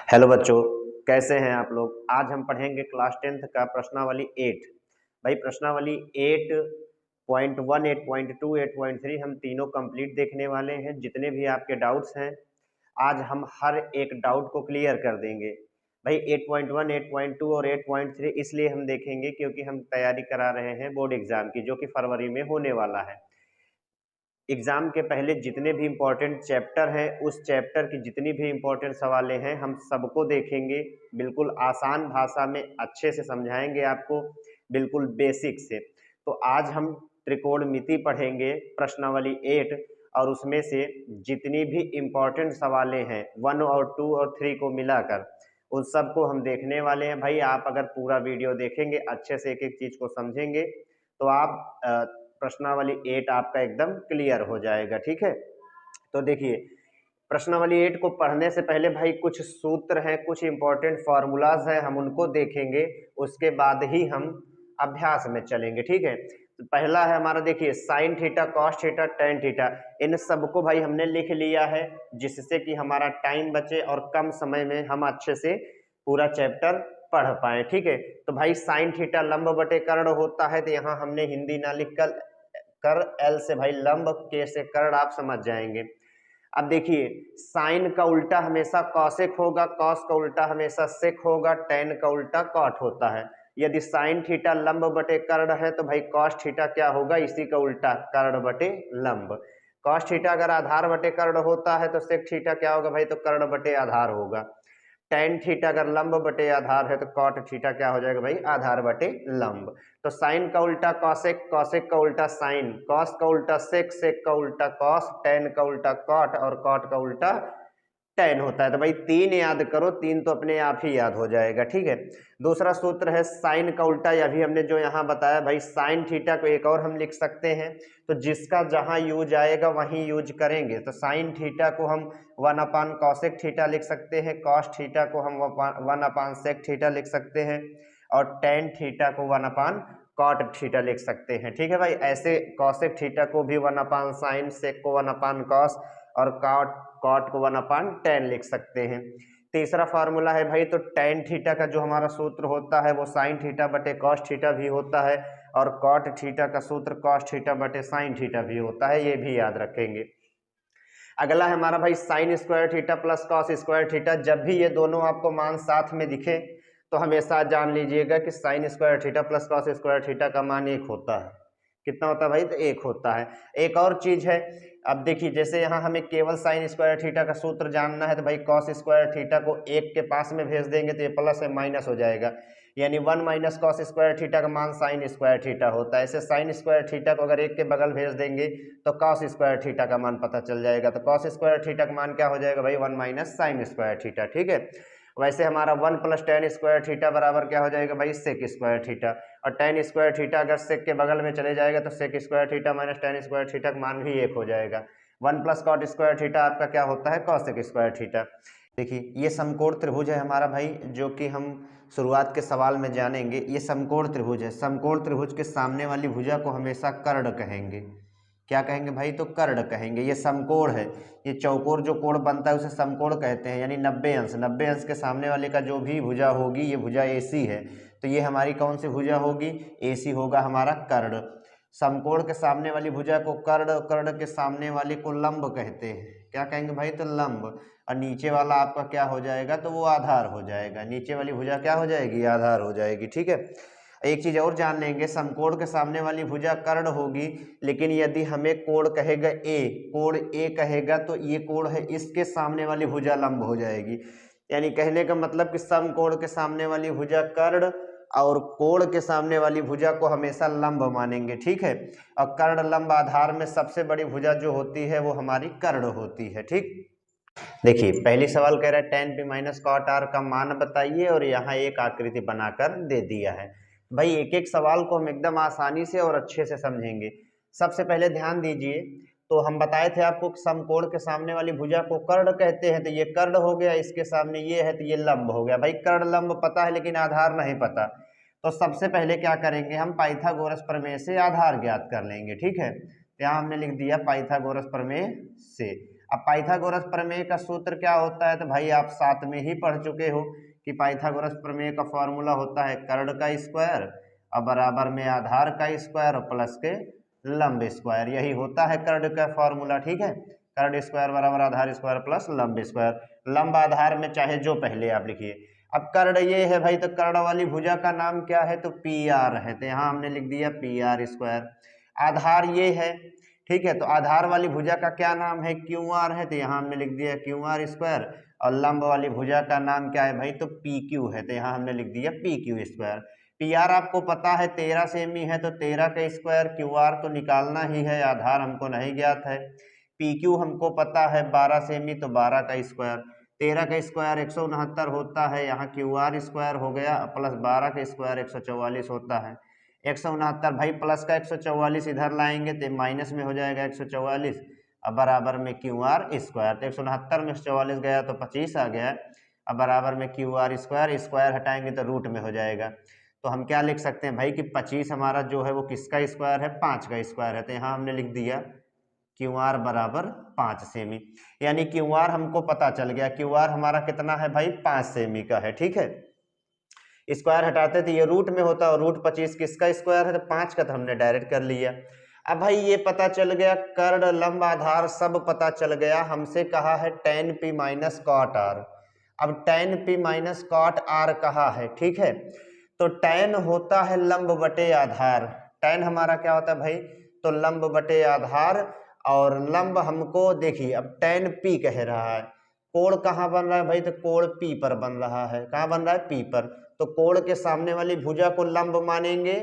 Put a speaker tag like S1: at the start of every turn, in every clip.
S1: Hello बच्चों, कैसे हैं आप लोग। आज हम पढ़ेंगे क्लास 10th का प्रश्नावली 8। भाई प्रश्नावली 8.1, 8.2, 8.3 हम तीनों कंप्लीट देखने वाले हैं। जितने भी आपके डाउट्स हैं आज हम हर एक डाउट को क्लियर कर देंगे। भाई 8.1, 8.2 और 8.3 इसलिए हम देखेंगे क्योंकि हम तैयारी करा रहे हैं बोर्ड एग्जाम की, जो कि फरवरी में होने वाला है। एग्जाम के पहले जितने भी इम्पोर्टेंट चैप्टर हैं, उस चैप्टर की जितनी भी इम्पोर्टेंट सवालें हैं हम सबको देखेंगे। बिल्कुल आसान भाषा में अच्छे से समझाएंगे आपको, बिल्कुल बेसिक से। तो आज हम त्रिकोणमिति पढ़ेंगे प्रश्नावली 8, और उसमें से जितनी भी इम्पोर्टेंट सवालें हैं 1 और 2 और 3 को मिलाकर उन सबको हम देखने वाले हैं। भाई आप अगर पूरा वीडियो देखेंगे, अच्छे से एक एक चीज को समझेंगे, तो आप प्रश्नावली 8 आपका एकदम क्लियर हो जाएगा। ठीक है, तो देखिए प्रश्नावली 8 को पढ़ने से पहले भाई कुछ सूत्र हैं, कुछ इंपॉर्टेंट फॉर्मूलाज हैं, हम उनको देखेंगे। उसके बाद ही हम अभ्यास में चलेंगे। ठीक है, तो पहला है हमारा, देखिए sine theta, cos theta, tan theta. इन सबको भाई हमने लिख लिया है, जिससे कि हमारा टाइम बचे और कम समय में हम अच्छे से पूरा चैप्टर पढ़ पाए। ठीक है, तो भाई साइन थीटा लंब बटे कर्ण होता है, तो यहाँ हमने हिंदी ना लिख कर एल से भाई लंब, के से कर्ण आप समझ जाएंगे। अब देखिए साइन का उल्टा हमेशा कॉसेक होगा, कॉस का उल्टा हमेशा सेक होगा, टेन का उल्टा कॉट होता है। यदि साइन थीटा लंब बटे कर्ण है तो भाई कॉस थीटा क्या होगा, इसी का उल्टा कर्ण बटे लंब। कॉस थीटा अगर आधार बटे कर्ण होता है तो सेक थीटा क्या होगा भाई, तो कर्ण बटे आधार होगा। टेन थीटा अगर लंब बटे आधार है तो कॉट थीटा क्या हो जाएगा भाई, आधार बटे लंब। तो साइन का उल्टा कॉसेक, कॉसेक का उल्टा साइन, कॉस का उल्टा सेक, सेक का उल्टा कॉस, टेन का उल्टा कॉट और कॉट का उल्टा टेन होता है। तो भाई तीन याद करो, तीन तो अपने आप ही याद हो जाएगा। ठीक है, दूसरा सूत्र है साइन का उल्टा, या भी हमने जो यहाँ बताया भाई साइन थीटा को एक और हम लिख सकते हैं, तो जिसका जहां यूज आएगा वहीं यूज करेंगे। तो साइन थीटा को हम 1 कॉसेक थीटा लिख सकते हैं, कॉस थीटा को हम 1 सेक थीटा लिख सकते हैं, और टेन थीटा को 1 कॉट थीटा लिख सकते हैं। ठीक है भाई, ऐसे कॉसेक थीटा को भी 1 साइन, सेक को 1 कॉस और कॉट को 1/10 लिख सकते हैं। तीसरा फार्मूला है भाई, तो टेन थीटा का जो हमारा सूत्र होता है वो साइन थीटा बटे कॉस थीटा भी होता है, और कॉट थीटा का सूत्र कॉस थीटा बटे साइन थीटा भी होता है, ये भी याद रखेंगे। अगला है हमारा भाई sign square theta plus cos square theta. जब भी ये दोनों आपको मान साथ में दिखे तो हमेशा जान लीजिएगा कि sign square theta plus cos square theta का मान 1 होता है। कितना होता है भाई, तो 1 होता है। एक और चीज है, अब देखिए जैसे यहाँ हमें केवल साइन स्क्वायर थीटा का सूत्र जानना है, तो भाई कॉस स्क्वायर थीटा को 1 के पास में भेज देंगे तो ये प्लस है माइनस हो जाएगा, यानी 1 माइनस कॉस स्क्वायर थीटा का मान साइन स्क्वायर थीटा होता है। ऐसे साइन स्क्वायर थीटा को अगर 1 के बगल भेज देंगे तो कॉस स्क्वायर थीटा का मान पता चल जाएगा। तो कॉस स्क्वायर थीटा का मान क्या हो जाएगा भाई, 1 माइनस साइन स्क्वायर थीटा। ठीक है, वैसे हमारा 1 प्लस टेन स्क्वायर थीटा बराबर क्या हो जाएगा भाई, सेक स्क्वायर थीटा। और टेन स्क्वायर थीटा अगर सेक के बगल में चले जाएगा तो sec square theta minus tan square theta का मान भी 1 हो जाएगा। 1 प्लस कॉट स्क्वायर थीटा आपका क्या होता है, कॉसेक स्क्वायर थीटा। देखिए ये समकोण त्रिभुज है हमारा भाई, जो कि हम शुरुआत के सवाल में जानेंगे। ये समकोण त्रिभुज है, समकोण त्रिभुज के सामने वाली भुजा को हमेशा कर्ण कहेंगे। क्या कहेंगे भाई, तो कर्ण कहेंगे। ये समकोण है, ये चौकोर जो कोण बनता है उसे समकोण कहते हैं, यानी 90 अंश। 90 अंश के सामने वाले का जो भी भुजा होगी, ये भुजा एसी है, तो ये हमारी कौन सी भुजा होगी, एसी होगा हमारा कर्ण। समकोण के सामने वाली भुजा को कर्ण, कर्ण के सामने वाले को लंब कहते हैं। क्या कहेंगे भाई, तो लंब। और नीचे वाला आपका क्या हो जाएगा, तो वो आधार हो जाएगा। नीचे वाली भुजा क्या हो जाएगी, आधार हो जाएगी। ठीक है, एक चीज और जान लेंगे, समकोण के सामने वाली भुजा कर्ण होगी, लेकिन यदि हमें कोण कहेगा ए, कोण ए कहेगा, तो ये कोण है, इसके सामने वाली भुजा लंब हो जाएगी। यानी कहने का मतलब कि समकोण के सामने वाली भुजा कर्ण और कोण के सामने वाली भुजा को हमेशा लंब मानेंगे। ठीक है, और कर्ण लंब आधार में सबसे बड़ी भुजा जो होती है वो हमारी कर्ण होती है। ठीक, देखिए पहली सवाल कह रहा है tan p minus cot R का मान बताइए, और यहाँ एक आकृति बनाकर दे दिया है। भाई एक एक सवाल को हम एकदम आसानी से और अच्छे से समझेंगे। सबसे पहले ध्यान दीजिए, तो हम बताए थे आपको कि समकोण के सामने वाली भुजा को कर्ण कहते हैं, तो ये कर्ण हो गया, इसके सामने ये है तो ये लंब हो गया। भाई कर्ण लंब पता है लेकिन आधार नहीं पता, तो सबसे पहले क्या करेंगे, हम पाइथागोरस प्रमेय से आधार ज्ञात कर लेंगे। ठीक है, यहाँ हमने लिख दिया पाइथागोरस प्रमेय से। अब पाइथागोरस प्रमेय का सूत्र क्या होता है, तो भाई आप साथ में ही पढ़ चुके हो कि पाइथागोरस प्रमेय का फॉर्मूला होता है कर्ण का स्क्वायर और बराबर में आधार का स्क्वायर और प्लस के लंब स्क्वायर, यही होता है कर्ण का फॉर्मूला। ठीक है, कर्ण स्क्वायर बराबर आधार स्क्वायर प्लस लंब स्क्वायर, लंब आधार में चाहे जो पहले आप लिखिए। अब कर्ण ये है भाई, तो कर्ण वाली भुजा का नाम क्या है, तो पी आर है, तो यहाँ हमने लिख दिया पी आर स्क्वायर। आधार ये है, ठीक है, तो आधार वाली भुजा का क्या नाम है, क्यू आर है, तो यहाँ हमने लिख दिया क्यू आर स्क्वायर। और लंब वाली भुजा का नाम क्या है भाई, तो पी क्यू है, तो यहाँ हमने लिख दिया P Q square. P R आपको पता है 13 सेमी है, तो 13 का स्क्वायर, क्यू आर तो निकालना ही है, आधार हमको नहीं ज्ञात है। पी क्यू हमको पता है 12 सेमी, तो 12 का स्क्वायर, 13 का स्क्वायर 169 होता है, यहाँ क्यू आर स्क्वायर हो गया, प्लस 12 का स्क्वायर 144 होता है। 169 भाई प्लस का 144 इधर लाएंगे तो माइनस में हो जाएगा 144, अब बराबर में क्यू आर स्क्वायर, तो 169 में 144 गया तो 25 आ गया, अब बराबर में क्यू आर स्क्वायर, स्क्वायर हटाएंगे तो रूट में हो जाएगा। तो हम क्या लिख सकते हैं भाई कि 25 हमारा जो है वो किसका स्क्वायर है, 5 का स्क्वायर है, तो यहाँ हमने लिख दिया क्यू आर बराबर 5 सेमी, यानी क्यू आर हमको पता चल गया, क्यू आर हमारा कितना है भाई 5 सेमी का है। ठीक है, स्क्वायर हटाते तो ये रूट में होता, और रूट 25 किसका स्क्वायर है, तो 5 का, तो हमने डायरेक्ट कर लिया। अब भाई ये पता चल गया, कर्ण लंब आधार सब पता चल गया, हमसे कहा है tan p minus cot R. अब tan p minus cot R कहा है, ठीक है, तो tan होता है लंब बटे आधार, tan हमारा क्या होता है भाई, तो लंब बटे आधार, और लंब हमको देखिए अब tan p कह रहा है, कोण कहाँ बन रहा है भाई, तो कोण P पर बन रहा है, कहाँ बन रहा है, P पर, तो कोण के सामने वाली भुजा को लंब मानेंगे,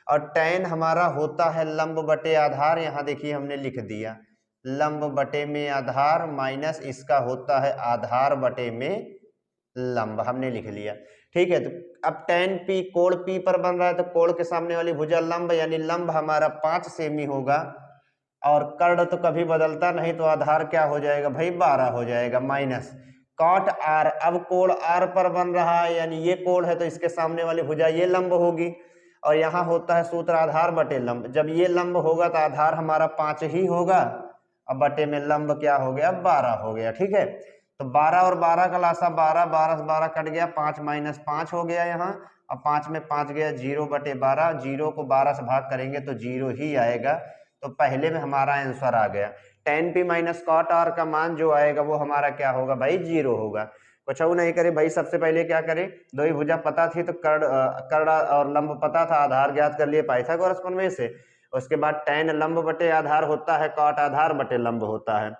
S1: और tan हमारा होता है लंब बटे आधार, यहाँ देखिए हमने लिख दिया लंब बटे में आधार माइनस इसका होता है आधार बटे में लंब, हमने लिख लिया। ठीक है, तो अब tan P कोण P पर बन रहा है, तो कोण के सामने वाली भुजा लंब, यानी लंब हमारा 5 सेमी होगा, और कर्ण तो कभी बदलता नहीं, तो आधार क्या हो जाएगा भाई 12 हो जाएगा, माइनस कॉट आर, अब कोण आर पर बन रहा है, यानी ये कोण है तो इसके सामने वाली भुजा ये लंब होगी, और यहाँ होता है सूत्र आधार बटे लंब, जब ये लंब होगा तो आधार हमारा 5 ही होगा, अब बटे में लंब क्या हो गया 12 हो गया। ठीक है, तो 12 और 12 का लासा 12, 12 से 12 कट गया, 5 माइनस 5 हो गया यहाँ, अब 5 में 5 गया 0 बटे 12, 0 को 12 से भाग करेंगे तो 0 ही आएगा, तो पहले में हमारा आंसर आ गया। tan p minus cot R का मान जो आएगा वो हमारा क्या होगा भाई 0 होगा। कुछ और नहीं करे भाई, सबसे पहले क्या करें, दो ही भुजा पता थी तो कर्ण और लंब पता था, आधार ज्ञात कर लिए पाइथागोरस प्रमेय से। उसके बाद tan लंब बटे आधार होता है, कॉट आधार बटे लंब होता है,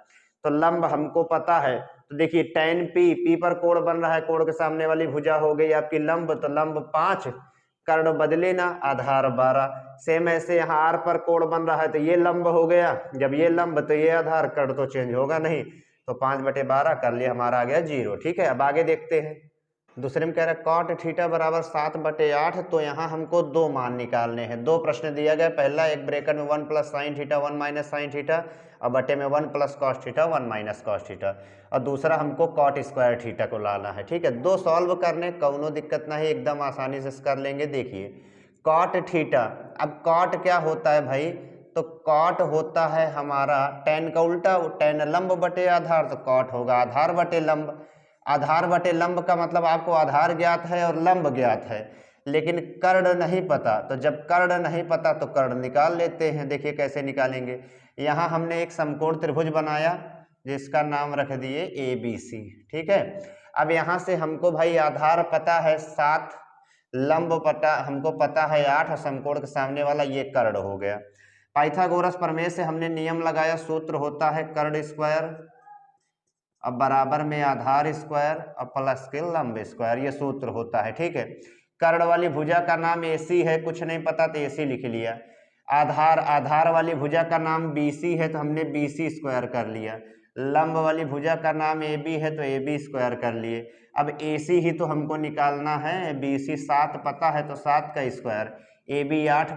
S1: तो लंब हमको पता है, तो देखिए tan p पर कोण बन रहा है, कोण के सामने वाली भुजा हो गई आपकी लंब, तो लंब 5, कर्ण बदले ना, आधार 12। सेम ऐसे यहाँ आर पर कोण बन रहा है, तो ये लंब हो गया, जब ये लंब तो ये आधार, कर्ण तो चेंज होगा नहीं, तो 5 बटे 12 कर लिया, हमारा आ गया 0। ठीक है, अब आगे देखते हैं, दूसरे में कह रहा है कॉट थीटा बराबर 7 बटे 8, तो यहाँ हमको दो मान निकालने हैं, दो प्रश्न दिया गया, पहला एक ब्रैकेट में 1 plus sine theta 1 minus sine theta, और बटे में 1 plus cos theta 1 minus cos theta, और दूसरा हमको कॉट स्क्वायर थीटा को लाना है। ठीक है, दो सॉल्व करने, कौनो दिक्कत नहीं, एकदम आसानी से कर लेंगे। देखिए कॉट थीटा, अब कॉट क्या होता है भाई, तो कॉट होता है हमारा tan का उल्टा, tan लंब बटे आधार, तो कॉट होगा आधार बटे लंब। आधार बटे लंब का मतलब आपको आधार ज्ञात है और लंब ज्ञात है, लेकिन कर्ण नहीं पता, तो जब कर्ण नहीं पता तो कर्ण निकाल लेते हैं। देखिए कैसे निकालेंगे, यहाँ हमने एक समकोण त्रिभुज बनाया जिसका नाम रख दिए ABC। ठीक है, अब यहाँ से हमको भाई आधार पता है 7, लंब पता हमको पता है 8, और समकोण के सामने वाला ये कर्ण हो गया। पाइथागोरस प्रमेय से हमने नियम लगाया, सूत्र होता है कर्ण स्क्वायर, अब बराबर में आधार स्क्वायर और प्लस के लंब स्क्वायर, ये सूत्र होता है। ठीक है, कर्ण वाली भुजा का नाम AC है, कुछ नहीं पता तो AC लिख लिया, आधार वाली भुजा का नाम BC है तो हमने BC स्क्वायर कर लिया, लंब वाली भुजा का नाम AB है तो AB स्क्वायर कर लिए। अब AC ही तो हमको निकालना है, BC 7 पता है तो 7 का स्क्वायर, AB 8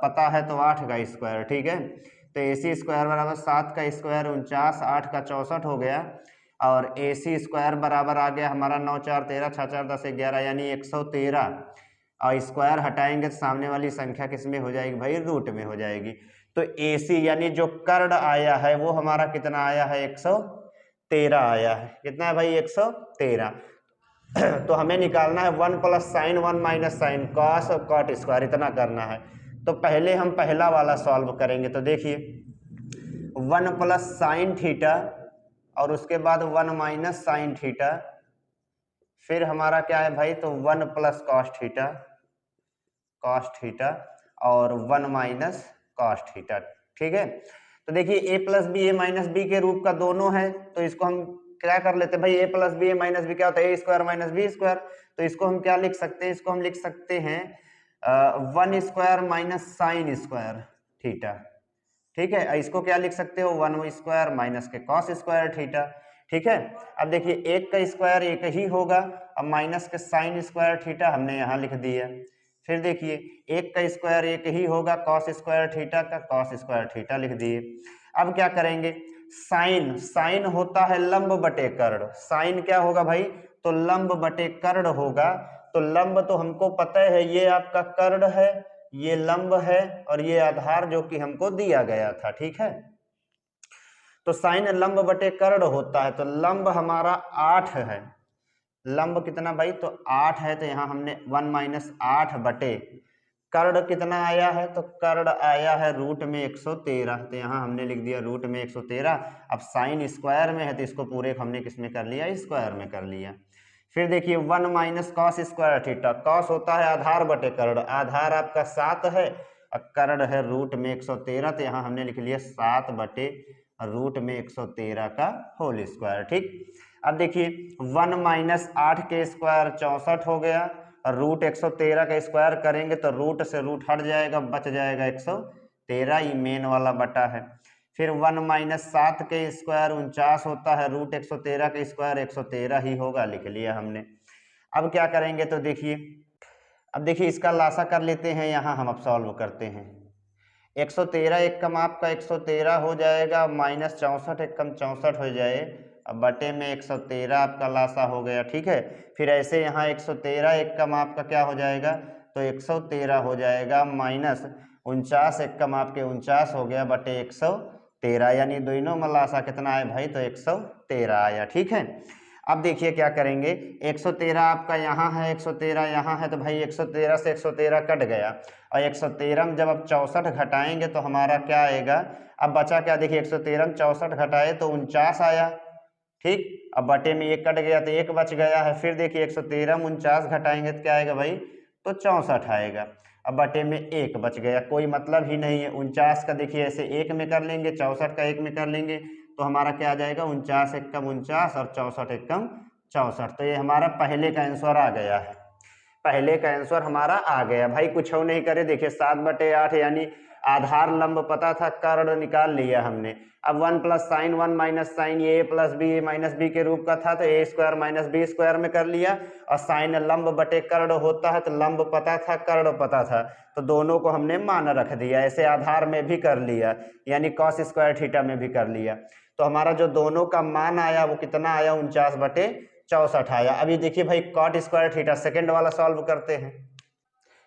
S1: पता है तो 8 का स्क्वायर। ठीक है, तो AC स्क्वायर बराबर 7 का स्क्वायर 49, 8 का 64 हो गया, और AC स्क्वायर बराबर आ गया हमारा 9 4 13, 6 4 10 11, यानी 113, और स्क्वायर हटाएंगे तो सामने वाली संख्या किस में हो जाएगी भाई, रूट में हो जाएगी। तो AC यानी जो कर्ड आया है वो हमारा कितना आया है, 113 आया है। कितना है भाई, 113। तो हमें निकालना है 1 plus sine 1 minus sine cos और कॉट स्क्वायर, इतना करना है। तो पहले हम पहला वाला सॉल्व करेंगे। तो देखिए 1 प्लस साइन थीटा और उसके बाद 1 माइनस साइन थीटा, फिर हमारा क्या है भाई, तो 1 प्लस कॉस थीटा और 1 माइनस कॉस थीटा। ठीक है, तो देखिए a plus B A minus B के रूप का दोनों है, तो इसको हम क्या कर लेते हैं भाई, a plus B A minus B क्या होता है, a square minus B square. तो इसको हम क्या लिख सकते हैं, इसको हम लिख सकते हैं 1 square minus sign square theta. ठीक है, इसको क्या लिख सकते हो, 1 स्क्वायर माइनस के कॉस स्क्वायर थीटा। ठीक है, अब देखिए एक का स्क्वायर एक ही होगा, अब माइनस के साइन स्क्वायर थीटा हमने यहाँ लिख दिया। फिर देखिए एक का स्क्वायर एक ही होगा, कॉस स्क्वायर थीटा का कॉस स्क्वायर थीटा लिख दिए। अब क्या करेंगे, साइन होता है लंब बटे कर्ण। साइन क्या होगा भाई, तो लंब बटे कर्ण होगा। तो लंब तो हमको पता है, ये आपका कर्ण है, ये लंब है और ये आधार जो कि हमको दिया गया था। ठीक है, तो साइन लंब बटे कर्ण होता है, तो लंब हमारा 8 है। लंब कितना भाई, तो 8 है, तो यहाँ हमने 1 माइनस 8 बटे कर्ण कितना आया है, तो कर्ण आया है रूट में 113, तो यहाँ हमने लिख दिया रूट में 113। अब साइन स्क्वायर में है तो इसको पूरे हमने किस में कर लिया, स्क्वायर में कर लिया। फिर देखिए 1 minus cos square theta, cos होता है आधार बटे कर्ण, आधार आपका 7 है और कर्ण है रूट में 113, तो यहाँ हमने लिख लिया 7 बटे रूट में 113 का होल स्क्वायर। ठीक, अब देखिए 1 माइनस 8 के स्क्वायर 64 हो गया, और रूट 113 का स्क्वायर करेंगे तो रूट से रूट हट जाएगा, बच जाएगा 113, ये मेन वाला बटा है। फिर 1 माइनस 7 के स्क्वायर 49 होता है, रूट 113 का स्क्वायर 113 ही होगा, लिख लिया हमने। अब क्या करेंगे, तो देखिए अब देखिए इसका लासा कर लेते हैं, यहाँ हम अब सॉल्व करते हैं। 113 एक कम आपका 113 हो जाएगा, माइनस 64 एक कम 64 हो जाए, अब बटे में 113 आपका लासा हो गया। ठीक है, फिर ऐसे यहाँ 113 एक कम आपका क्या हो जाएगा, तो 113 हो जाएगा, माइनस 49 एक कम आपके 49 हो गया बटे 113, यानी दोनों में लासा कितना है भाई, तो 113 आया। ठीक है, अब देखिए क्या करेंगे, 113 आपका यहाँ है, 113 यहाँ है, तो भाई 113 से 113 कट गया, और 113 में जब आप 64 घटाएंगे तो हमारा क्या आएगा, अब बचा क्या, देखिए 113 में 64 घटाए तो 49 आया। ठीक, अब बटे में एक कट गया तो एक बच गया है। फिर देखिए 113 में 49 घटाएंगे तो क्या आएगा भाई, तो 64 आएगा, अब बटे में एक बच गया, कोई मतलब ही नहीं है। 49 का देखिए ऐसे एक में कर लेंगे, 64 का एक में कर लेंगे, तो हमारा क्या आ जाएगा, 49 एक कम 49 और 64 एक कम 64। तो ये हमारा पहले का आंसर आ गया है, पहले का आंसर हमारा आ गया भाई। कुछ और नहीं करे, देखिए 7/8 यानी आधार लंब पता था, कर्ण निकाल लिया हमने। अब 1 प्लस साइन 1 माइनस साइन, ये a plus B A minus B के रूप का था, तो a square minus B square में कर लिया, और साइन लंब बटे कर्ण होता है, तो लंब पता था कर्ण पता था, तो दोनों को हमने मान रख दिया। ऐसे आधार में भी कर लिया, यानी कॉस स्क्वायर थीटा में भी कर लिया। तो हमारा जो दोनों का मान आया वो कितना आया, 49/64 आया। अभी देखिए भाई कॉट स्क्वायर थीटा सेकेंड वाला सॉल्व करते हैं।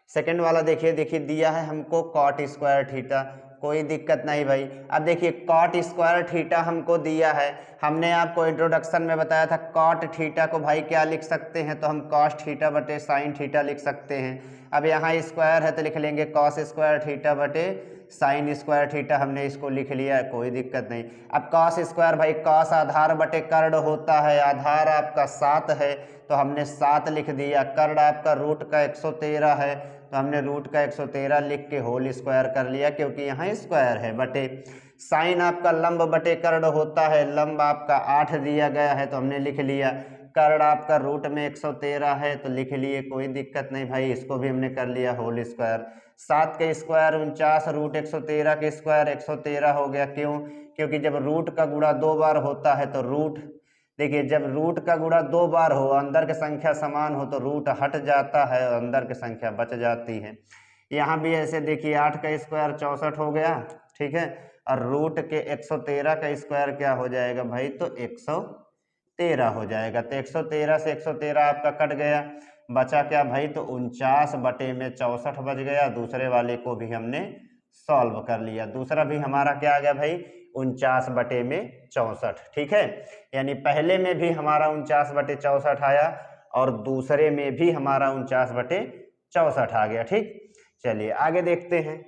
S1: सेकेंड वाला देखिए दिया है हमको कॉट स्क्वायर थीटा, कोई दिक्कत नहीं भाई। अब देखिए कॉट स्क्वायर थीटा हमको दिया है, हमने आपको इंट्रोडक्शन में बताया था कॉट थीटा को भाई क्या लिख सकते हैं, तो हम कॉस थीटा बटे साइन थीटा लिख सकते हैं। अब यहाँ स्क्वायर है तो लिख लेंगे कॉस स्क्वायर थीटा बटे साइन स्क्वायर थीटा, हमने इसको लिख लिया है, कोई दिक्कत नहीं। अब कॉस स्क्वायर भाई कॉस आधार बटे कर्ण होता है, आधार आपका 7 है तो हमने 7 लिख दिया, कर्ण आपका रूट का 113 है तो हमने रूट का 113 लिख के होल स्क्वायर कर लिया, क्योंकि यहाँ स्क्वायर है, बटे साइन आपका लंब बटे कर्ण होता है, लंब आपका 8 दिया गया है तो हमने लिख लिया, कर्ण आपका रूट में 113 है तो लिख लिए, कोई दिक्कत नहीं भाई, इसको भी हमने कर लिया होल स्क्वायर। 7 के स्क्वायर 49, रूट 113 के स्क्वायर 113 हो गया। क्यों, क्योंकि जब रूट का गुणा 2 बार होता है तो रूट, देखिए जब रूट का गुणा 2 बार हो, अंदर की संख्या समान हो तो रूट हट जाता है और अंदर की संख्या बच जाती है। यहाँ भी ऐसे देखिए 8 का स्क्वायर 64 हो गया, ठीक है, और रूट के 113 का स्क्वायर क्या हो जाएगा भाई, तो 113 हो जाएगा। तो 113 से 113 आपका कट गया, बचा क्या भाई, तो 49 बटे में 64 बच गया, दूसरे वाले को भी हमने सॉल्व कर लिया। दूसरा भी हमारा क्या आ गया भाई 49/64, ठीक है। यानी पहले में भी हमारा 49/64 आया और दूसरे में भी हमारा 49/64 आ गया, ठीक। चलिए आगे देखते हैं।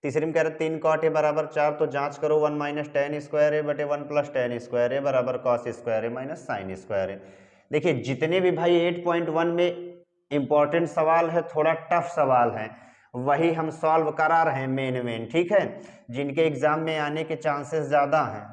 S1: तीसरे में कह रहे 3 cot a बराबर 4, तो जांच करो 1 - tan स्क्वायर ए बटे 1 + tan स्क्वायर ए बराबर cos स्क्वायर ए माइनस साइन स्क्वायर ए। देखिए जितने भी भाई 8.1 में इंपॉर्टेंट सवाल है, थोड़ा टफ सवाल है, वही हम सॉल्व करा रहे हैं मेन, ठीक है, जिनके एग्जाम में आने के चांसेस ज़्यादा हैं।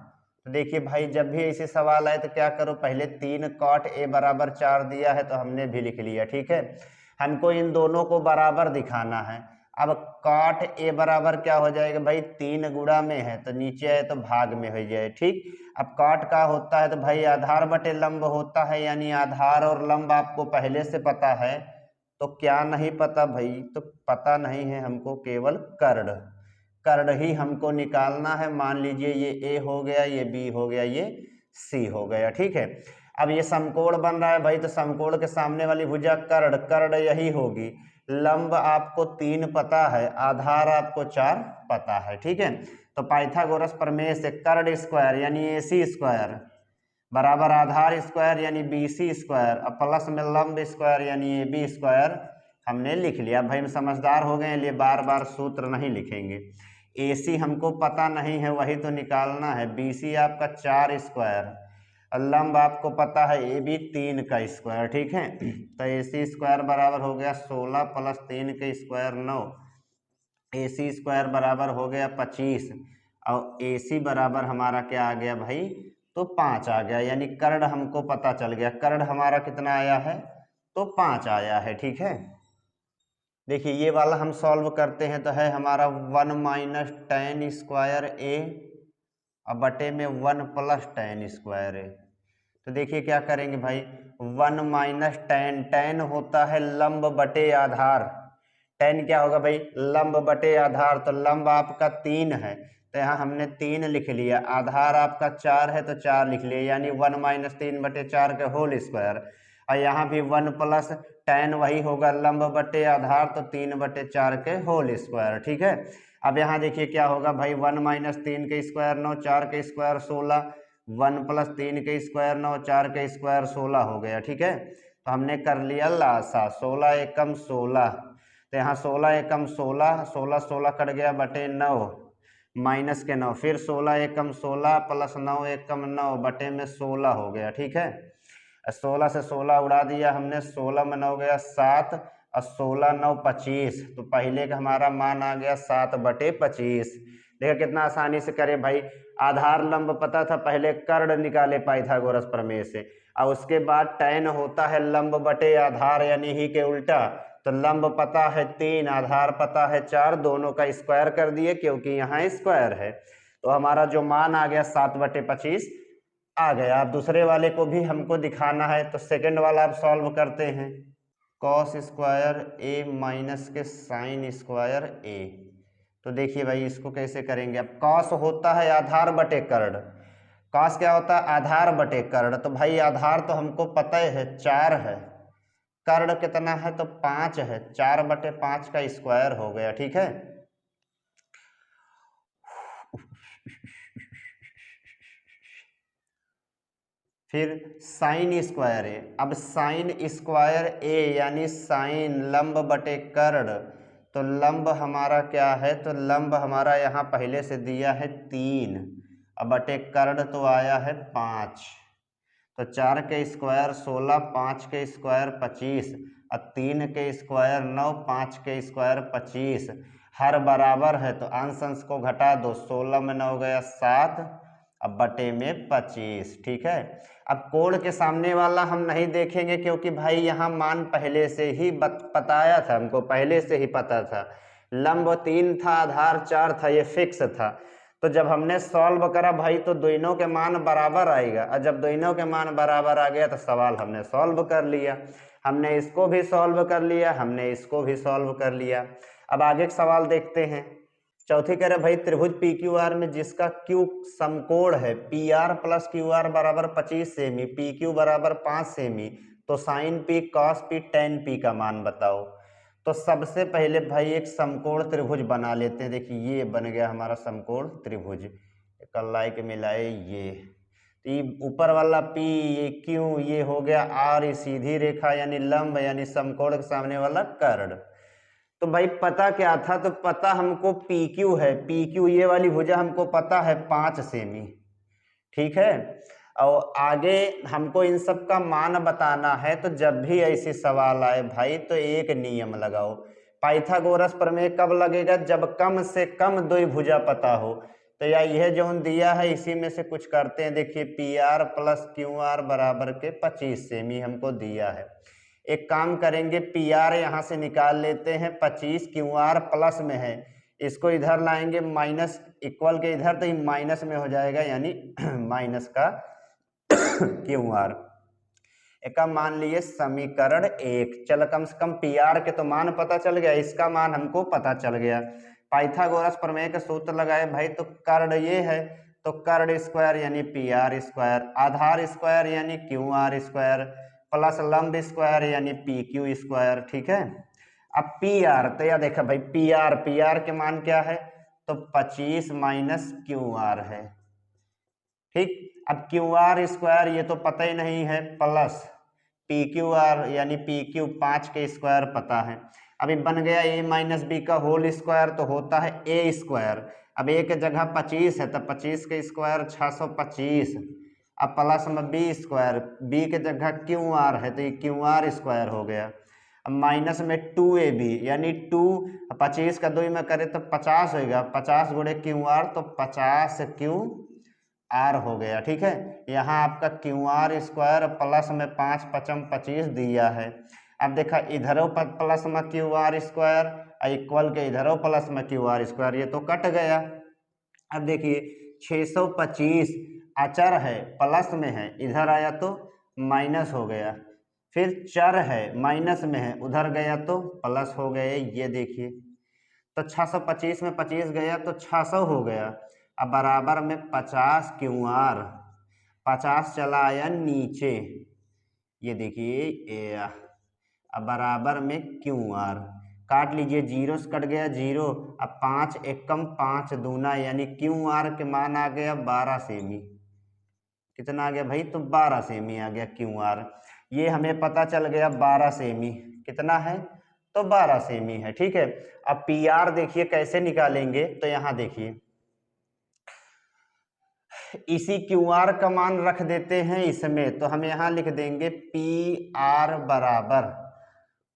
S1: तो देखिए भाई जब भी ऐसे सवाल आए तो क्या करो, पहले 3 cot a बराबर 4 दिया है तो हमने भी लिख लिया, ठीक है। हमको इन दोनों को बराबर दिखाना है। अब cot a बराबर क्या हो जाएगा भाई 3 गुणा में है तो नीचे है तो भाग में हो जाए, ठीक। अब cot का होता है तो भाई आधार बटे लंब होता है, यानी आधार और लंब आपको पहले से पता है। तो क्या नहीं पता भाई, तो पता नहीं है हमको केवल कर्ण ही हमको निकालना है। मान लीजिए ये a हो गया, ये b हो गया, ये c हो गया, ठीक है। अब ये समकोण बन रहा है भाई, तो समकोण के सामने वाली भुजा कर्ण यही होगी। लंब आपको 3 पता है, आधार आपको 4 पता है, ठीक है। तो पाइथागोरस प्रमेय से कर्ण स्क्वायर यानी AC स्क्वायर बराबर आधार स्क्वायर यानी BC स्क्वायर और प्लस में लंब स्क्वायर यानी AB स्क्वायर हमने लिख लिया। भाई हम समझदार हो गए, लिए बार बार सूत्र नहीं लिखेंगे। AC हमको पता नहीं है, वही तो निकालना है। BC आपका 4 स्क्वायर और लंब आपको पता है AB 3 का स्क्वायर, ठीक है। तो AC स्क्वायर बराबर हो गया 16 + 3 का स्क्वायर 9, AC स्क्वायर बराबर हो गया 25 और AC बराबर हमारा क्या आ गया भाई, तो 5 आ गया। यानी कर्ण हमको पता चल गया, कर्ण हमारा कितना आया है, तो 5 आया है, ठीक है। देखिए ये वाला हम सॉल्व करते हैं तो है हमारा 1 - tan स्क्वायर a और बटे में 1 + tan स्क्वायर a। तो देखिए क्या करेंगे भाई 1 - tan होता है लंब बटे आधार। tan क्या होगा भाई, लंब बटे आधार, तो लंब आपका 3 है तो यहाँ हमने 3 लिख लिया। आधार आपका 4 है तो 4 लिख लिया, यानी 1 - 3/4 के होल स्क्वायर। और यहाँ भी 1 + tan वही होगा लंब बटे आधार, तो 3/4 के होल स्क्वायर, ठीक है। अब यहाँ देखिए क्या होगा भाई 1 - 3 के स्क्वायर 9, 4 के स्क्वायर 16, 1 + 3 के स्क्वायर 9, 4 के स्क्वायर 16 हो गया, ठीक है। तो हमने कर लिया लासा 16 एकम 16, तो यहाँ 16 एकम 16, 16 16 कट गया बटे 9 माइनस के 9, फिर 16 एकम 16 + 9 एकम 9 बटे में 16 हो गया, ठीक है। 16 से 16 उड़ा दिया हमने, 16 में 9 गया 7 और 16 9 25, तो पहले का हमारा मान आ गया 7/25। देखिए कितना आसानी से करे भाई, आधार लंब पता था, पहले कर्ण निकाले पाइथागोरस प्रमेय से, और उसके बाद tan होता है लंब बटे आधार यानी ही के उल्टा। तो लंब पता है 3, आधार पता है 4, दोनों का स्क्वायर कर दिए क्योंकि यहाँ स्क्वायर है। तो हमारा जो मान आ गया 7/25 आ गया। अब दूसरे वाले को भी हमको दिखाना है, तो सेकंड वाला अब सॉल्व करते हैं। cos स्क्वायर a माइनस के साइन स्क्वायर a। तो देखिए भाई इसको कैसे करेंगे। अब cos होता है आधार बटे कर्ण, cos क्या होता है आधार बटे कर्ण, तो भाई आधार तो हमको पता है 4 है, कर्ण कितना है तो 5 है, 4/5 का स्क्वायर हो गया, ठीक है। फिर साइन स्क्वायर ए, अब साइन स्क्वायर ए यानी साइन लंब बटे कर्ण, तो लंब हमारा क्या है, तो लंब हमारा यहाँ पहले से दिया है 3 अब बटे कर्ण तो आया है 5, तो 4 के स्क्वायर 16, 5 के स्क्वायर 25 और 3 के स्क्वायर 9, 5 के स्क्वायर 25, हर बराबर है तो अंश अंश को घटा दो, 16 में 9 गया 7 अब बटे में 25, ठीक है। अब कोण के सामने वाला हम नहीं देखेंगे क्योंकि भाई यहाँ मान पहले से ही बताया था, हमको पहले से ही पता था, लंब 3 था आधार 4 था, ये फिक्स था। तो जब हमने सॉल्व करा भाई तो दोनों के मान बराबर आएगा, और जब दोनों के मान बराबर आ गया तो सवाल हमने सॉल्व कर लिया। हमने इसको भी सॉल्व कर लिया, हमने इसको भी सॉल्व कर लिया। अब आगे का सवाल देखते हैं। चौथी कह रहे भाई त्रिभुज PQR में जिसका Q समकोण है PR + QR बराबर 25 सेमी, PQ बराबर 5 सेमी, तो sign P cos P tan P का मान बताओ। तो सबसे पहले भाई एक समकोण त्रिभुज बना लेते हैं। देखिए ये बन गया हमारा समकोण त्रिभुज, लाइक मिलाए ये, तो ये ऊपर वाला P, ये Q, ये हो गया R, ये सीधी रेखा यानी लंब यानी समकोण के सामने वाला कर्ण। तो भाई पता क्या था, तो पता हमको PQ है, PQ ये वाली भुजा हमको पता है 5 सेमी, ठीक है। और आगे हमको इन सब का मान बताना है। तो जब भी ऐसे सवाल आए भाई तो एक नियम लगाओ, पाइथागोरस प्रमेय कब लगेगा, जब कम से कम दो भुजा पता हो। तो या यह जो दिया है इसी में से कुछ करते हैं। देखिए PR प्लस QR बराबर के 25 सेमी हमको दिया है। एक काम करेंगे, PR यहाँ से निकाल लेते हैं, 25 QR प्लस में है, इसको इधर लाएंगे माइनस इक्वल के इधर, तो ये माइनस में हो जाएगा यानी माइनस का QR। एक मान लिए समीकरण 1। चल कम से कम PR के तो मान पता चल गया, इसका मान हमको पता चल गया। पाइथागोरस प्रमेय का सूत्र लगाए भाई, तो कर्ण ये है तो कर्ण स्क्वायर यानी PR स्क्वायर, आधार स्क्वायर यानी QR स्क्वायर, प्लस लंब स्क्वायर यानी PQ स्क्वायर, ठीक है। अब PR तो यह देखा भाई, PR के मान क्या है, तो 25 माइनस QR है, ठीक। अब QR स्क्वायर ये तो पता ही नहीं है, प्लस PQR यानी PQ 5 के स्क्वायर पता है। अभी बन गया A माइनस बी का होल स्क्वायर, तो होता है A स्क्वायर। अब A के जगह 25 है तो 25 के स्क्वायर 625, अब प्लस में B स्क्वायर, B के जगह QR है तो ये QR स्क्वायर हो गया। अब माइनस में 2AB यानी 2, 25 का 2 में करे तो 50 होगा, 50 गुणे QR तो 50QR हो गया, ठीक है। यहाँ आपका QR स्क्वायर प्लस में 5 पचम 25 दिया है। अब देखा इधरों पर प्लस में QR स्क्वायर, इक्वल के इधरों प्लस में QR स्क्वायर, ये तो कट गया। अब देखिए 625 अचर है प्लस में है, इधर आया तो माइनस हो गया, फिर चर है माइनस में है, उधर गया तो प्लस हो गए, ये देखिए। तो 625 में 25 गया तो 600 हो गया। अब बराबर में 50 QR, 50 चला आया नीचे, ये देखिए अब बराबर में QR, काट लीजिए, जीरो से कट गया जीरो, अब 5 एकम 5 दूना यानी QR के मान आ गया 12 सेमी। कितना आ गया भाई, तो 12 सेमी आ गया QR। ये हमें पता चल गया 12 सेमी, कितना है, तो 12 सेमी है, ठीक है। अब PR देखिए कैसे निकालेंगे, तो यहाँ देखिए इसी QR का मान रख देते हैं इसमें, तो हम यहाँ लिख देंगे PR बराबर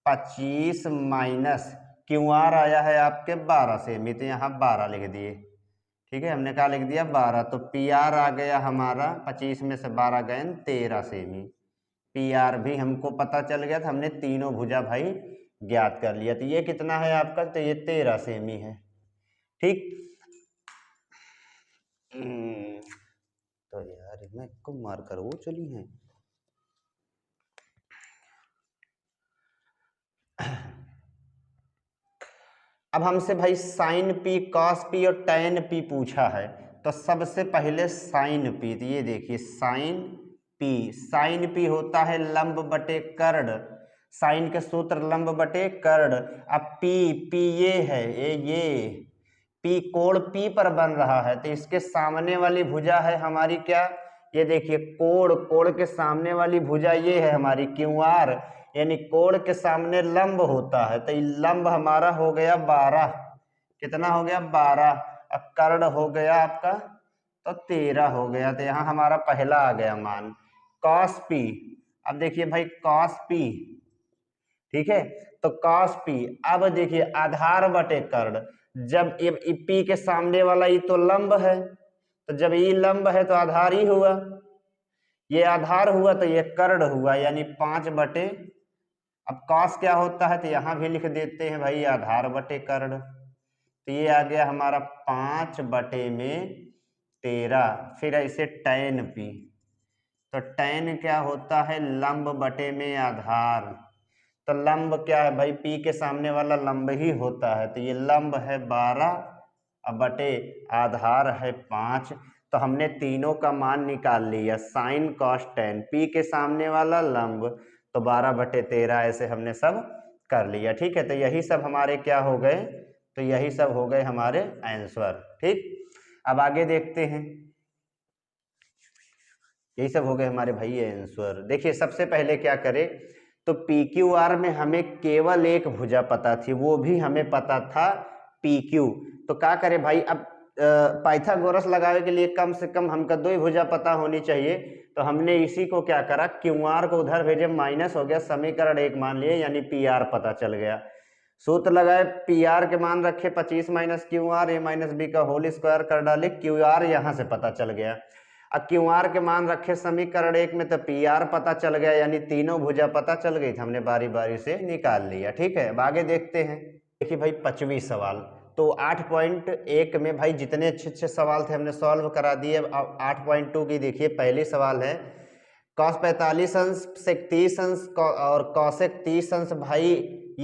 S1: 25 माइनस QR आया है आपके 12 सेमी, तो यहाँ 12 लिख दिए, ठीक है। हमने क्या लिख दिया 12, तो PR आ गया हमारा 25 में से 12 गए 13 सेमी। PR भी हमको पता चल गया था, हमने तीनों भुजा भाई ज्ञात कर लिया। तो ये कितना है आपका, तो ये 13 सेमी है, ठीक। तो यार मैं को मार कर वो चली है। अब हमसे भाई साइन P, कॉस P और टैन P पूछा है, तो सबसे पहले साइन P, तो ये देखिए साइन P होता है लंब बटे कर्ण, साइन के सूत्र लंब बटे कर्ण। अब P ये है, ये P कोण P पर बन रहा है, तो इसके सामने वाली भुजा है हमारी क्या, ये देखिए कोण के सामने वाली भुजा ये है हमारी QR, यानी कोण के सामने लंब होता है, तो ये लंब हमारा हो गया 12, कितना हो गया 12। अब कर्ण हो गया आपका तो 13 हो गया, तो यहाँ हमारा पहला आ गया मान। कॉस P, अब देखिए भाई कॉस P, ठीक है, तो कॉस P, अब देखिए आधार बटे कर्ण, जब P के सामने वाला ये तो लंब है, तो जब ये लंब है तो आधार ही हुआ, ये आधार हुआ तो ये कर्ण हुआ, यानी 5 बटे, अब कॉस क्या होता है तो यहाँ भी लिख देते हैं भाई आधार बटे कर्ण, तो ये आ गया हमारा 5 बटे में 13। फिर ऐसे टैन P, तो टैन क्या होता है लंब बटे में आधार, तो लंब क्या है भाई P के सामने वाला लंब ही होता है, तो ये लंब है 12 बटे आधार है 5। तो हमने तीनों का मान निकाल लिया, साइन कॉस टैन, P के सामने वाला लंब तो 12 बटे 13, ऐसे हमने सब कर लिया। ठीक है, तो यही सब हमारे क्या हो गए, तो यही सब हो गए हमारे आंसर। ठीक, अब आगे देखते हैं, यही सब हो गए हमारे भाई आंसर। देखिए सबसे पहले क्या करें, तो पी क्यू आर में हमें केवल एक भुजा पता थी, वो भी हमें पता था पी क्यू। तो क्या करें भाई, अब पाइथागोरस लगाने के लिए कम से कम हमको दो ही भुजा पता होनी चाहिए। तो हमने इसी को क्या करा, क्यू आर को उधर भेजे, माइनस हो गया, समीकरण एक मान लिए, यानी पी आर पता चल गया। सूत्र लगाए, पी आर के मान रखे 25 minus Q R A minus B का होल स्क्वायर कर डाले, क्यू आर यहाँ से पता चल गया। अब क्यू आर के मान रखे समीकरण एक में, तो पी आर पता चल गया, यानी तीनों भुजा पता चल गई, तो हमने बारी बारी से निकाल लिया। ठीक है, अब आगे देखते हैं। देखिए भाई 25वां सवाल, तो 8.1 में भाई जितने अच्छे अच्छे सवाल थे हमने सॉल्व करा दिए। अब 8.2 की देखिए, पहली सवाल है cos 45 अंश sec 30 अंश और cosec 30 अंश। भाई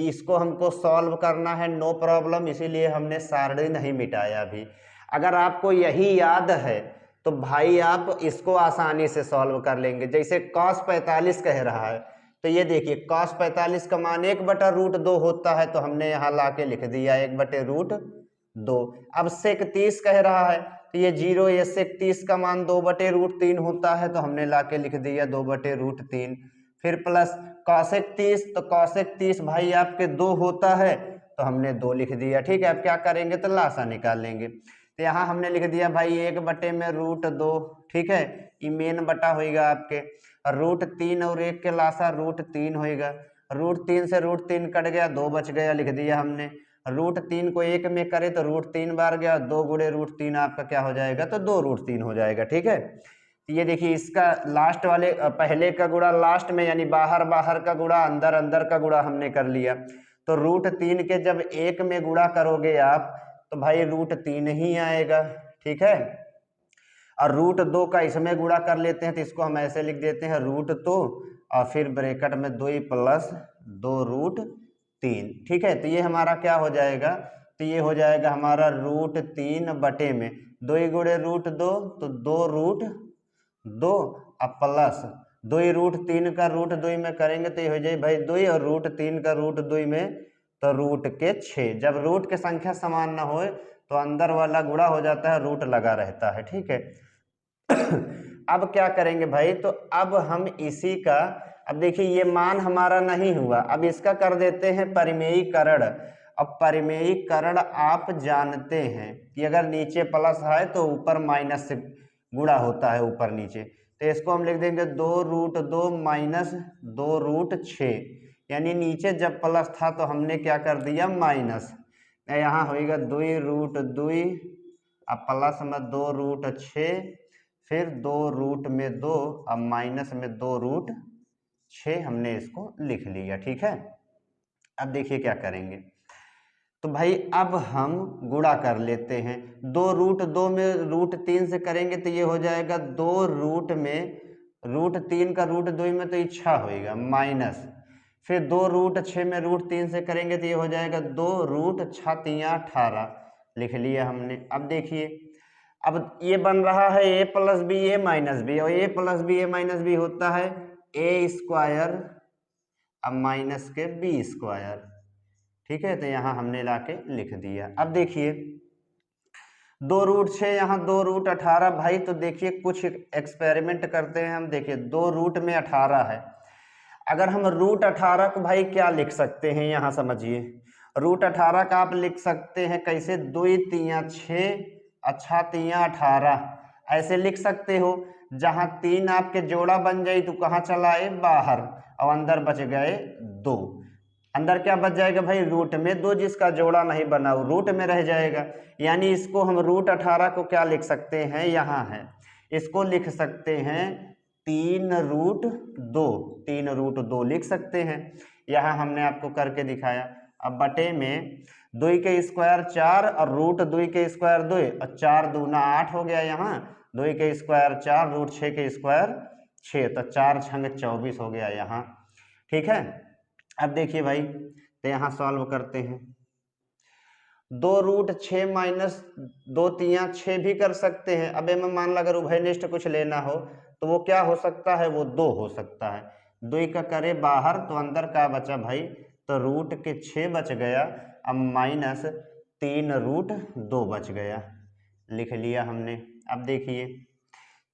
S1: इसको हमको सॉल्व करना है, नो प्रॉब्लम, इसीलिए हमने सारणी नहीं मिटाया अभी। अगर आपको यही याद है तो भाई आप इसको आसानी से सॉल्व कर लेंगे। जैसे cos 45 कह रहा है, तो ये देखिए cos 45 का मान 1/√2 होता है, तो हमने यहाँ ला के लिख दिया 1/√2। अब sec 30 कह रहा है, तो ये 0, ये sec 30 का मान 2/√3 होता है, तो हमने ला के लिख दिया 2/√3। फिर प्लस cosec 30, तो cosec 30 भाई आपके 2 होता है, तो हमने 2 लिख दिया। ठीक है, अब क्या करेंगे, तो लासा निकाल लेंगे। तो यहाँ हमने लिख दिया भाई 1/√2। ठीक है, ये मेन बटा होगा आपके, √3 और 1 के लासा √3 होगा, √3 से √3 कट गया, 2 बच गया, लिख दिया हमने। √3 को 1 में करे तो √3 बार गया, 2 गुणे √3 आपका क्या हो जाएगा, तो 2√3 हो जाएगा। ठीक है, तो ये देखिए इसका लास्ट वाले पहले का गुणा लास्ट में, यानी बाहर बाहर का गुणा अंदर अंदर का गुणा हमने कर लिया। तो √3 के जब 1 में गुणा करोगे आप, तो भाई √3 ही आएगा। ठीक है, और √2 का इसमें गुणा कर लेते हैं, तो इसको हम ऐसे लिख देते हैं √2 और फिर ब्रैकेट में 2 प्लस 2√3। ठीक है, तो ये हमारा क्या हो जाएगा, तो ये हो जाएगा हमारा √3 बटे में 2 गुणे √2, तो 2√2 और प्लस 2√3 का √2 में करेंगे तो ये हो जाए भाई 2, और √3 का √2 में तो रूट के 6। जब रूट के संख्या समान ना हो तो अंदर वाला गुणा हो जाता है, रूट लगा रहता है। ठीक है, अब क्या करेंगे भाई, तो अब हम इसी का, अब देखिए ये मान हमारा नहीं हुआ, अब इसका कर देते हैं परिमेयीकरण। अब परिमेयीकरण आप जानते हैं कि अगर नीचे प्लस है तो ऊपर माइनस से गुणा होता है, ऊपर नीचे। तो इसको हम लिख देंगे 2√2 माइनस 2√6, यानी नीचे जब प्लस था तो हमने क्या कर दिया माइनस। यहाँ होएगा 2√2 अब प्लस में 2√6, फिर 2√2 अब माइनस में 2√6 हमने इसको लिख लिया। ठीक है, अब देखिए क्या करेंगे, तो भाई अब हम गुणा कर लेते हैं। 2√2 में √3 से करेंगे तो ये हो जाएगा 2 में √3 का √2 में तो इच्छा होएगा माइनस, फिर 2√6 में √3 से करेंगे तो ये हो जाएगा 2√6 18 लिख लिया हमने। अब देखिए, अब ये बन रहा है a plus B A minus B, और a plus B A minus B होता है a स्क्वायर अब माइनस के b स्क्वायर। ठीक है, तो यहाँ हमने लाके लिख दिया। अब देखिए 2√6 यहाँ 2√18 भाई, तो देखिए कुछ एक्सपेरिमेंट करते हैं हम। देखिए 2 में 18 है, अगर हम √18 को भाई क्या लिख सकते हैं, यहाँ समझिए √18 का आप लिख सकते हैं कैसे, 2 3 6 अच्छा 3 18 ऐसे लिख सकते हो। जहाँ 3 आपके जोड़ा बन जाए तो कहाँ चला आए बाहर, और अंदर बच गए 2। अंदर क्या बच जाएगा भाई, रूट में 2, जिसका जोड़ा नहीं बना वो रूट में रह जाएगा। यानी इसको हम √18 को क्या लिख सकते हैं, यहाँ है, इसको लिख सकते हैं 3√2, 3√2 लिख सकते हैं। यहाँ हमने आपको करके दिखाया। अब बटे में 2 के स्क्वायर 4 और √2 के स्क्वायर 2, और 4 दूना 8 हो गया। यहाँ 2 के स्क्वायर 4 √6 के स्क्वायर 6, तो 4 छंग 24 हो गया यहाँ। ठीक है, अब देखिए भाई, तो यहाँ सॉल्व करते हैं। 2√6 माइनस 2 3 6 भी कर सकते हैं। अब मैं मान लो अगर उभयनिष्ठ कुछ लेना हो तो वो क्या हो सकता है, वो 2 हो सकता है। 2 का करे बाहर तो अंदर का बचा भाई तो रूट के 6 बच गया, अब माइनस 3 रूट 2 बच गया, लिख लिया हमने। अब देखिए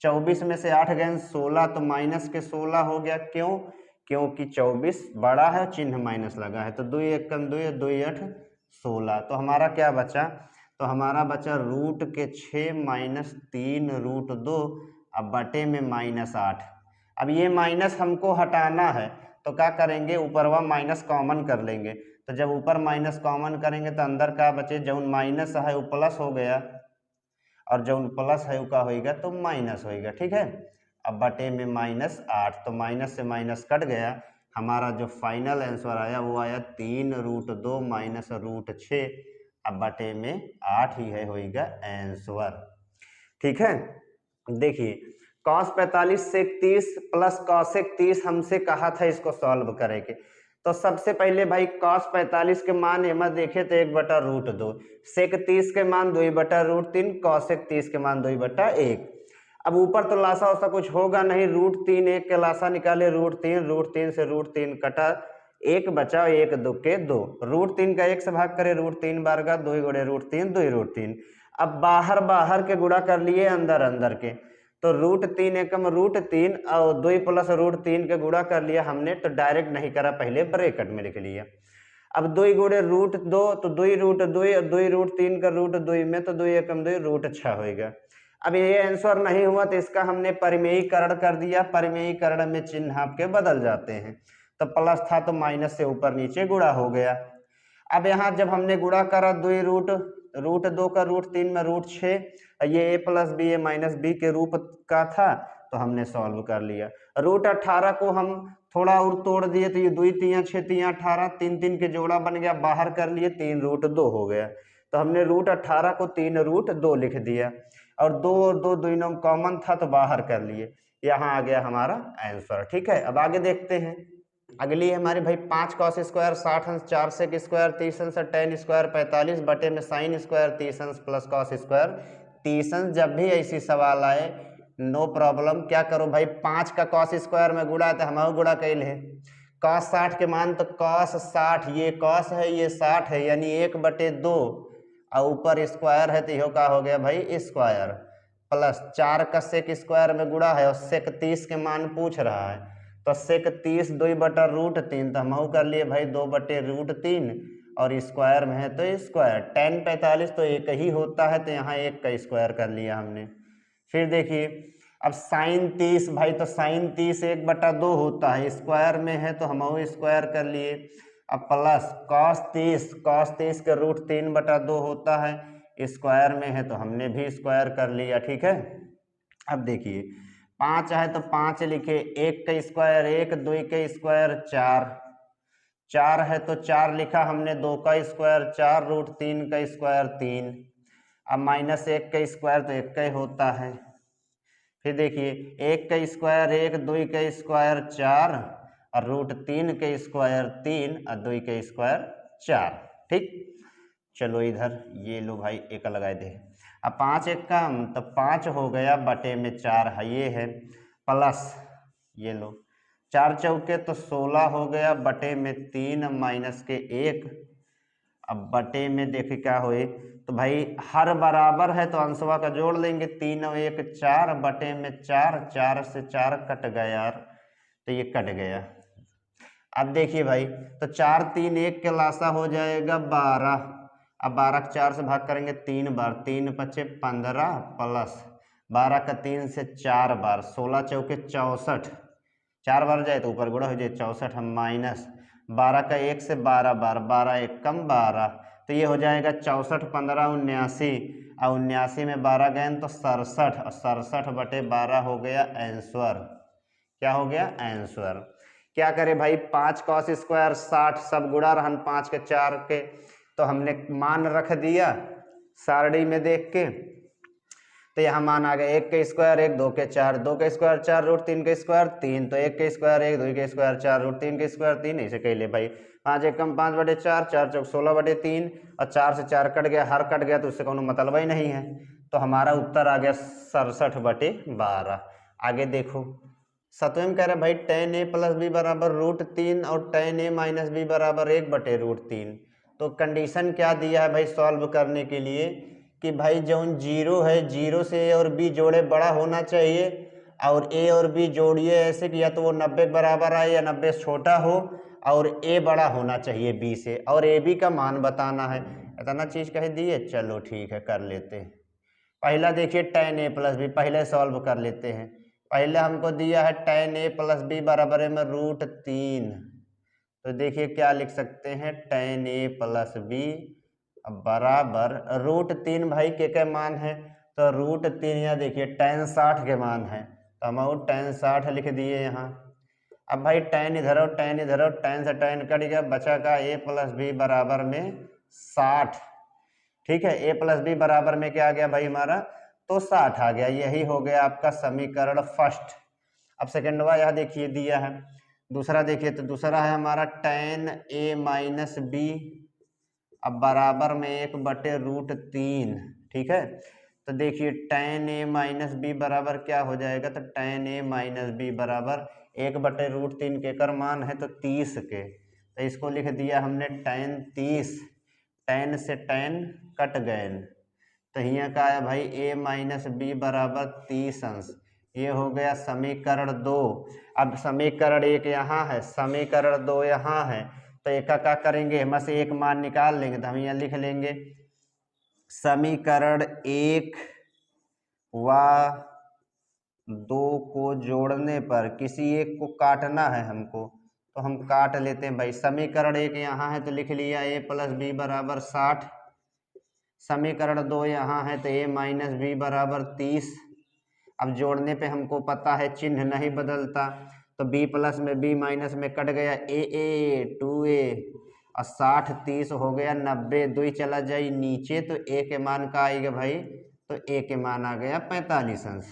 S1: 24 में से 8 गए 16, तो माइनस के 16 हो गया, क्यों? क्योंकि 24 बड़ा है, चिन्ह माइनस लगा है, तो 2 1 कम 2 2 8 16। तो हमारा क्या बचा? तो हमारा बचा रूट के 6 माइनस 3 रूट 2, अब बटे में माइनस 8। अब ये माइनस हमको हटाना है, तो क्या करेंगे, ऊपरवा माइनस कॉमन कर लेंगे। तो जब ऊपर माइनस कॉमन करेंगे तो अंदर क्या बचे, जब माइनस है वो प्लस हो गया, और जब प्लस है वो क्या होगा, तो माइनस होगा, ठीक है। अब बटे में माइनस 8, तो माइनस से माइनस कट गया, हमारा जो फाइनल आंसर आया वो आया 3 रूट 2 माइनस रूट 6, अब बटे में 8 ही है होगा आंसर, ठीक है। देखिए cos 45 सेक 30 प्लस cosec 30 हमसे कहा था इसको सॉल्व करेंगे। तो सबसे पहले भाई cos 45 के मान एमा देखे तो 1/√2, सेक 30 के मान 2/√3, cosec 30 के मान 2/1। अब ऊपर तो लासा वसा कुछ होगा नहीं, √3 1 के लासा निकाले √3 से √3 कटा, 1 बचा, 1 2 के 2, √3 का 1 से भाग करे, √3 बार का 2 गुणे √3 2 √3। अब बाहर बाहर के गुणा कर लिए अंदर अंदर के, तो √3 एकम √3 और 2 प्लस √3 के गुणा कर लिया हमने, तो डायरेक्ट नहीं करा, पहले ब्रैकेट में लिख लिया। अब 2 गुणे √2, तो 2 √2 और 2 √3 का √2 में, तो 2 एकम 2 √6 होगा। अब ये आंसर नहीं हुआ तो इसका हमने परिमेयीकरण कर दिया, परिमेयीकरण में चिन्ह आपके बदल जाते हैं, तो प्लस था तो माइनस से ऊपर नीचे गुणा हो गया। अब यहाँ जब हमने गुणा करा 2 √2 का √3 में √6, ये a plus B A minus B के रूप का था, तो हमने सॉल्व कर लिया। √18 को हम थोड़ा और तोड़ दिए, तो ये 2 3 6 3 18, 3 3 के जोड़ा बन गया, बाहर कर लिए 3 √2 हो गया, तो हमने √18 को 3 √2 लिख दिया, और 2 और 2 दोनों कॉमन था तो बाहर कर लिए, यहाँ आ गया हमारा आंसर, ठीक है। अब आगे देखते हैं, अगली है हमारी भाई 5 cos स्क्वायर 60 अंश 4 सेक स्क्वायर 30 अंश tan स्क्वायर 45 बटे में sin स्क्वायर 30 अंश प्लस cos स्क्वायर 30 अंश। जब भी ऐसी सवाल आए नो प्रॉब्लम, क्या करो भाई 5 का cos स्क्वायर में गुणा है तो हमारा गुणा कैल है, cos 60 के मान, तो cos 60, ये cos है ये 60 है, यानी 1/2, और ऊपर स्क्वायर है तो यह क्या हो गया भाई स्क्वायर, प्लस 4 का सेक स्क्वायर में गुणा है और सेक 30 के मान पूछ रहा है, तो सेक 30 2/√3, तो हम कर लिए भाई 2/√3, और स्क्वायर में है तो स्क्वायर, tan 45 तो एक ही होता है, तो यहाँ 1 का स्क्वायर कर लिया हमने। फिर देखिए अब sin 30 भाई, तो sin 30 1/2 होता है, स्क्वायर में है तो हम स्क्वायर कर लिए। अब प्लस cos 30 के √3/2 होता है, स्क्वायर में है तो हमने भी स्क्वायर कर लिया, ठीक है। अब देखिए 5 है तो 5 लिखे, 1 का स्क्वायर 1, 2 का स्क्वायर 4, 4 है तो 4 लिखा हमने, 2 का स्क्वायर 4, √3 का स्क्वायर 3, अब माइनस 1 का स्क्वायर तो 1 का ही होता है। फिर देखिए 1 का स्क्वायर 1, 2 का स्क्वायर 4, और √3 का स्क्वायर 3, और 2 का स्क्वायर 4, ठीक। चलो इधर ये लो भाई 1 लगाए दे, अब 5 1 कम, तो 5 हो गया बटे में 4 है, ये है, प्लस ये लो 4 चौके तो 16 हो गया, बटे में 3 माइनस के 1, अब बटे में देखिए क्या होए, तो भाई हर बराबर है तो अंशवा का जोड़ लेंगे, 3 और 1 4, बटे में 4, 4 से 4 कट गया यार, तो ये कट गया। अब देखिए भाई, तो 4 3 1 के लासा हो जाएगा 12, अब 12 का 4 से भाग करेंगे 3 बार, 3 पचे 15 प्लस 12 का 3 से 4 बार, 16 चौके 64, 4 बार जाए तो ऊपर गुणा हो जाए 64, हम माइनस 12 का 1 से 12 बार, 12 1 कम 12, तो ये हो जाएगा 64 15 79, और 79 में 12 गए तो 67, और 67/12 हो गया आंसर। क्या हो गया आंसर। क्या करें भाई 5 cos स्क्वायर 60 सब गुणा रहन 5 के 4 के, तो हमने मान रख दिया सारणी में देख के, तो यहाँ मान आ गया 1 का स्क्वायर 1, 2 के 4, 2 का स्क्वायर 4, √3 का स्क्वायर 3, तो 1 का स्क्वायर 1, 2 का स्क्वायर 4, √3 का स्क्वायर 3, ऐसे कह ले भाई 5 1 कम 5/4, 4 चौक 16/3, और 4 से 4 कट गया, हर कट गया तो उससे कोनो मतलब ही नहीं है, तो हमारा उत्तर आ गया 67/12। आगे देखो सतवें कह रहे भाई tan a प्लस बी बराबर √3 और tan a माइनस बी बराबर 1/√3। तो कंडीशन क्या दिया है भाई सॉल्व करने के लिए कि भाई जो जीरो है, जीरो से a और b जोड़े बड़ा होना चाहिए, और a और b जोड़िए ऐसे कि या तो वो 90 के बराबर आए या 90 से छोटा हो, और a बड़ा होना चाहिए b से, और a b का मान बताना है। इतना चीज़ कह दिए, चलो ठीक है कर लेते हैं। पहला देखिए tan a प्लस बी, पहले सॉल्व कर लेते हैं। पहले हमको दिया है tan a प्लस बी बराबर है में √3। तो देखिए क्या लिख सकते हैं, tan a प्लस बी बराबर √3 भाई के मान है, तो √3 यहाँ देखिए tan 60 के मान है, तो हम tan 60 लिख दिए यहाँ। अब भाई tan इधर और tan इधर और tan से tan कट गया, बचा का a प्लस बी बराबर में 60। ठीक है, a प्लस बी बराबर में क्या आ गया भाई हमारा, तो 60 आ गया। यही हो गया आपका समीकरण फर्स्ट। अब सेकेंडवा यह देखिए दिया है। दूसरा देखिए, तो दूसरा है हमारा tan a माइनस बी अब बराबर में 1/√3। ठीक है, तो देखिए tan a माइनस बी बराबर क्या हो जाएगा, तो tan a माइनस बी बराबर 1/√3 के कर मान है तो 30 के, तो इसको लिख दिया हमने tan 30। tan से tan कट गए, तो यहाँ का है भाई a माइनस बी बराबर 30 अंश। ये हो गया समीकरण 2। अब समीकरण 1 यहाँ है, समीकरण 2 यहाँ है, तो एक का क्या करेंगे, हम से एक मान निकाल लेंगे, तो हम यहाँ लिख लेंगे समीकरण 1 व 2 को जोड़ने पर किसी एक को काटना है हमको, तो हम काट लेते हैं भाई। समीकरण 1 यहाँ है तो लिख लिया a प्लस बी बराबर 60। समीकरण 2 यहाँ है तो a माइनस बी बराबर 30। अब जोड़ने पे हमको पता है चिन्ह नहीं बदलता, तो b प्लस में b माइनस में कट गया a 2a, और 60 30 हो गया 90, 2 चला जाए नीचे, तो a के मान का आएगा भाई, तो a के मान आ गया 45 अंश।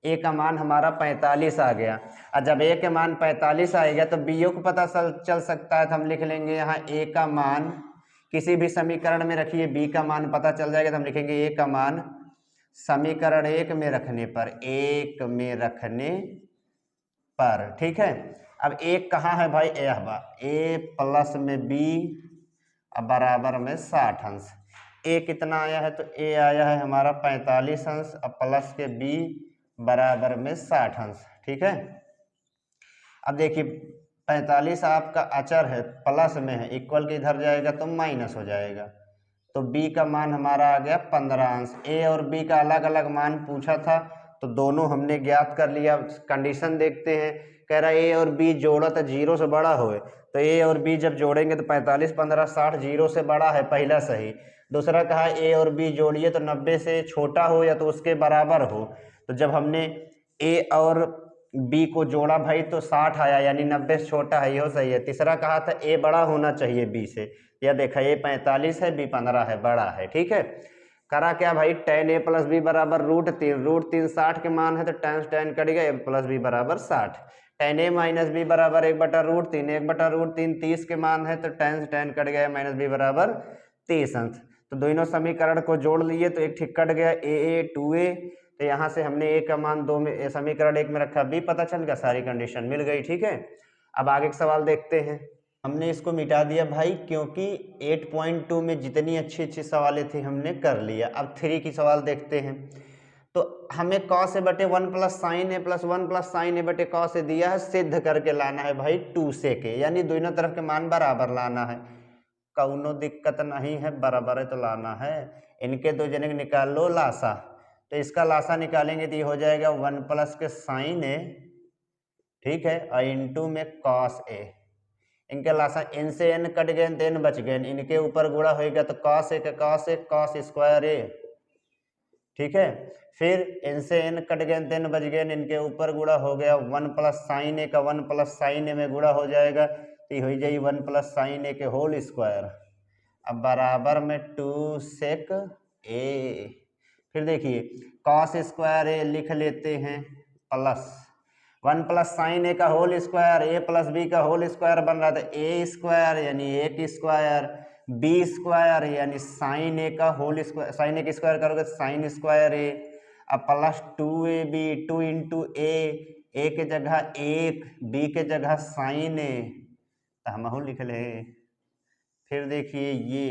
S1: a का मान हमारा 45 आ गया। और जब a के मान 45 आएगा तो b को पता चल सकता है, तो हम लिख लेंगे यहाँ a का मान, किसी भी समीकरण में रखिए b का मान पता चल जाएगा, तो हम लिखेंगे a का मान समीकरण 1 में रखने पर, 1 में रखने पर। ठीक है, अब 1 कहाँ है भाई, a प्लस में b बराबर में 60 अंश। a कितना आया है, तो a आया है हमारा 45 अंश, अब प्लस के b बराबर में 60 अंश। ठीक है, अब देखिए 45 आपका अचर है, प्लस में है, इक्वल के इधर जाएगा तो माइनस हो जाएगा, तो b का मान हमारा आ गया 15 अंश। a और b का अलग अलग मान पूछा था, तो दोनों हमने ज्ञात कर लिया। कंडीशन देखते हैं, कह रहा है a और b जोड़ा तो 0 से बड़ा होए, तो a और b जब जोड़ेंगे तो 45 15 60 0 से बड़ा है, पहला सही। दूसरा कहा a और b जोड़िए तो 90 से छोटा हो या तो उसके बराबर हो, तो जब हमने a और b को जोड़ा भाई तो 60 आया, यानी 90 से छोटा है, यह सही है। तीसरा कहा था a बड़ा होना चाहिए b से, यह देखा a 45 है b 15 है, बड़ा है। ठीक है, करा क्या भाई, tan a प्लस बी बराबर √3 60 के मान है, तो tan से tan कट गया, a प्लस बी बराबर 60। tan a माइनस बी बराबर 1/√3, 1/√3 30 के मान है, तो tan से tan कट गया, माइनस बी बराबर 30 अंश। तो दोनों समीकरण को जोड़ लिए तो एक ठीक कट गया, a 2a, तो यहाँ से हमने a का मान 2 में, समीकरण 1 में रखा, b पता चल गया, सारी कंडीशन मिल गई। ठीक है, अब आगे का सवाल देखते हैं। हमने इसको मिटा दिया भाई, क्योंकि 8.2 में जितनी अच्छी अच्छी सवालें थी हमने कर लिया। अब 3 की सवाल देखते हैं। तो हमें cos a बटे 1 प्लस साइन ए प्लस 1 प्लस साइन ए बटे cos ए दिया है, सिद्ध करके लाना है भाई 2 से के, यानी दोनों तरफ के मान बराबर लाना है। कौनो दिक्कत नहीं है, बराबर है तो लाना है। इनके दो जने के निकाल लो लासा, तो इसका लासा निकालेंगे तो ये हो जाएगा 1 प्लस के साइन ए, ठीक है, और इंटू में cos ए। इनके लासा n से n कट गए तो n बच गए, इनके ऊपर गुणा होगा तो cos ए का cos ए cos स्क्वायर ए। ठीक है, फिर n से n कट गए तो n बच गए, इनके ऊपर गुणा हो गया 1 प्लस साइन ए का 1 प्लस साइन ए में गुणा हो जाएगा, तो हो जाएगी 1 प्लस साइन ए के होल स्क्वायर। अब बराबर में 2 सेक ए। फिर देखिए cos स्क्वायर ए लिख लेते हैं, प्लस 1 प्लस साइन ए का whole square, A plus B का होल स्क्वायर बन रहा था, ए स्क्वायर यानी 1 स्क्वायर, बी स्क्वायर यानी साइन ए का होल स्क्वायर, साइन ए का स्क्वायर करोगे साइन स्क्वायर ए, अब प्लस 2ab 2 इंटू ए ए के जगह एक, बी के जगह साइन ए, तो हमहू लिख ले। फिर देखिए ये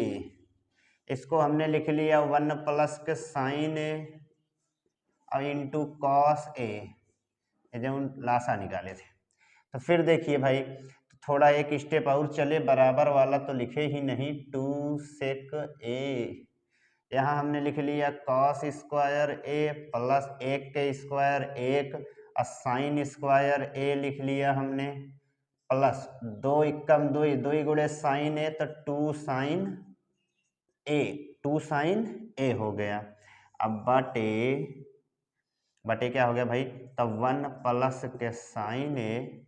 S1: इसको हमने लिख लिया 1 प्लस के साइन ए और इंटू कॉस ए, जब लासा निकाले थे। तो फिर देखिए भाई थोड़ा एक स्टेप और चले, बराबर वाला तो लिखे ही नहीं, 2 सेक ए, यहाँ हमने लिख लिया कॉस स्क्वायर ए प्लस 1 के स्क्वायर 1 और साइन स्क्वायर ए लिख लिया हमने, प्लस 2 एकम 2, 2 गुणे साइन ए तो 2 साइन ए, 2 साइन ए हो गया। अब बटे क्या हो गया भाई, तब 1 प्लस के साइन ए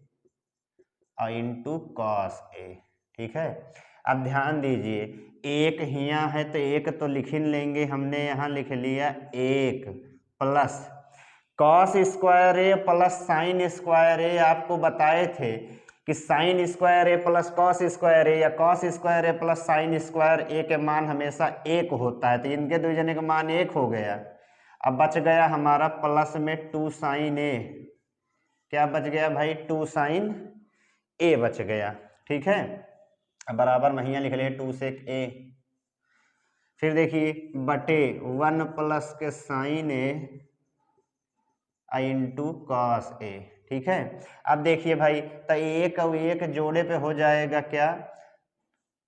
S1: और इंटू कॉस ए। ठीक है, अब ध्यान दीजिए एक यहाँ है तो एक तो लिख ही लेंगे, हमने यहाँ लिख लिया 1 plus cos square A plus sign square ए। आपको बताए थे कि sign square A plus cos square ए या cos square A plus sign square ए के मान हमेशा 1 होता है, तो इनके दो जने का मान 1 हो गया। अब बच गया हमारा प्लस में 2 साइन ए, क्या बच गया भाई, 2 साइन ए बच गया। ठीक है, अब बराबर महिया लिख लिए 2 सेक ए। फिर देखिए बटे 1 प्लस के sign A into cos A. ठीक है, अब देखिए भाई तो एक और एक जोड़े पे हो जाएगा क्या,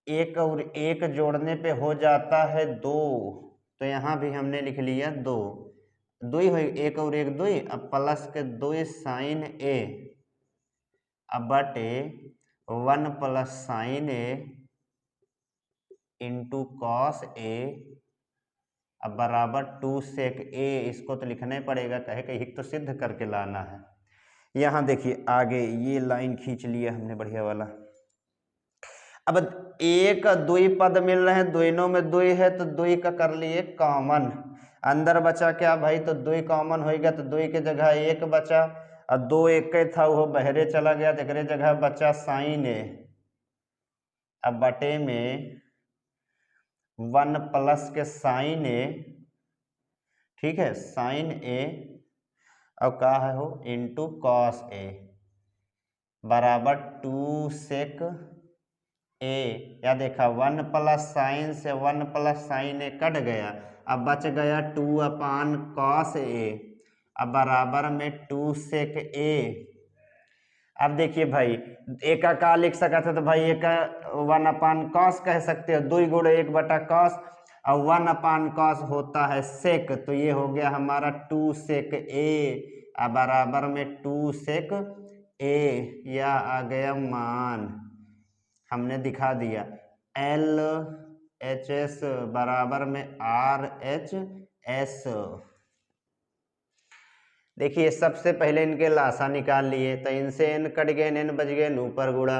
S1: एक और एक जोड़ने पे हो जाता है 2, तो यहाँ भी हमने लिख लिया 2, 2 हो, एक और एक 2, अब प्लस के 2 साइन ए, अब बटे 1 plus sign A into cos A, अब बराबर 2 सेक ए। इसको तो लिखना ही पड़ेगा, कहे कहीं तो सिद्ध करके लाना है। यहाँ देखिए आगे ये लाइन खींच लिया हमने बढ़िया वाला। अब एक 2 पद मिल रहे हैं, दोनों में 2 है तो 2 का कर लिए कॉमन, अंदर बचा क्या भाई, तो 2 कॉमन हो गया, तो 2 के जगह 1 बचा और 2 एक था वो बहरे चला गया, तो एक जगह बचा साइन ए। अब बटे में 1 प्लस के साइन ए, ठीक है, साइन ए और क्या है हो इंटू कॉस ए, बराबर 2 सेक ए। या देखा 1 प्लस साइन से 1 प्लस साइन ए कट गया, अब बच गया 2 अपान कॉस ए, अब बराबर में 2 सेक ए। अब देखिए भाई एक का क्या लिख सका था, तो भाई एक 1 अपान कॉस कह सकते हो, 2 गुणे 1 बटा कॉस और 1 अपान कॉस होता है सेक, तो ये हो गया हमारा 2 सेक ए और बराबर में 2 सेक ए। या आ गया मान, हमने दिखा दिया एल एच एस बराबर में आर एच एस। देखिए सबसे पहले इनके लासा निकाल लिए, तो इनसे एन कट गए, एन बच गए, ऊपर गुड़ा,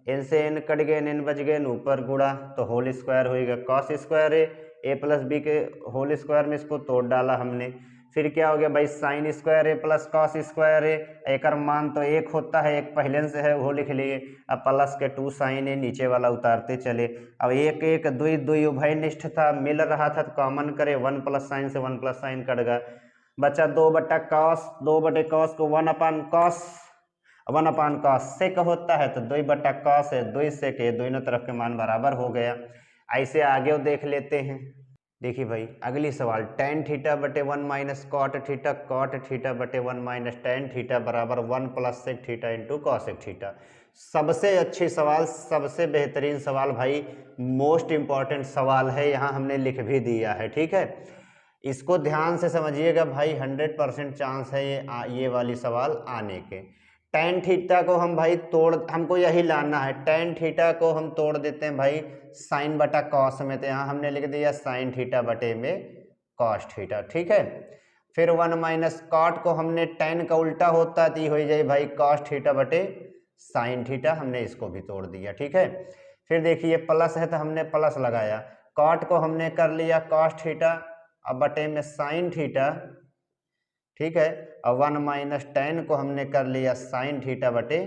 S1: इनसे एन कट गए, एन बच गए, ऊपर गुड़ा, तो होल स्क्वायर होएगा cos square A plus B के होल स्क्वायर में इसको तोड़ डाला हमने। फिर क्या हो गया भाई sign square A plus cos square ए, एक मान तो 1 होता है, एक पहले से है वो लिख लिए, अब प्लस के 2 साइन ए नीचे वाला उतारते चले। अब 1 1 2 2 उभय निष्ठ था, मिल रहा था तो कॉमन करे, 1 प्लस साइन से 1 प्लस साइन कट गया, बचा 2 बटा कॉस, 2 बटे कॉस को 1 अपान कॉस, 1 अपान कॉस सेक होता है तो 2 बटा कॉस है, 2 सेक है, दोनों तरफ के मान बराबर हो गया। ऐसे आगे देख लेते हैं। देखिए भाई अगली सवाल, टेन थीटा बटे 1 minus cot theta, cot theta बटे 1 माइनस टेन थीटा बराबर 1 plus sec theta into cosec theta. सबसे अच्छी सवाल, सबसे बेहतरीन सवाल भाई, मोस्ट इम्पॉर्टेंट सवाल है, यहाँ हमने लिख भी दिया है। ठीक है, इसको ध्यान से समझिएगा भाई, 100% चांस है ये वाली सवाल आने के। टेन थीटा को हम भाई हमको यही लाना है, टेन थीटा को हम तोड़ देते हैं भाई साइन बटा कॉस में, तो यहाँ हमने लिख दिया साइन थीटा बटे में कॉस थीटा। ठीक है, फिर 1 माइनस कॉट को हमने टेन का उल्टा होता है, हो जाए भाई कॉस थीटा बटे साइन थीटा, हमने इसको भी तोड़ दिया। ठीक है, फिर देखिए प्लस है तो हमने प्लस लगाया, कॉट को हमने कर लिया कॉस थीटा अब बटे में साइन थीटा। ठीक है, और 1 माइनस टेन को हमने कर लिया साइन थीटा बटे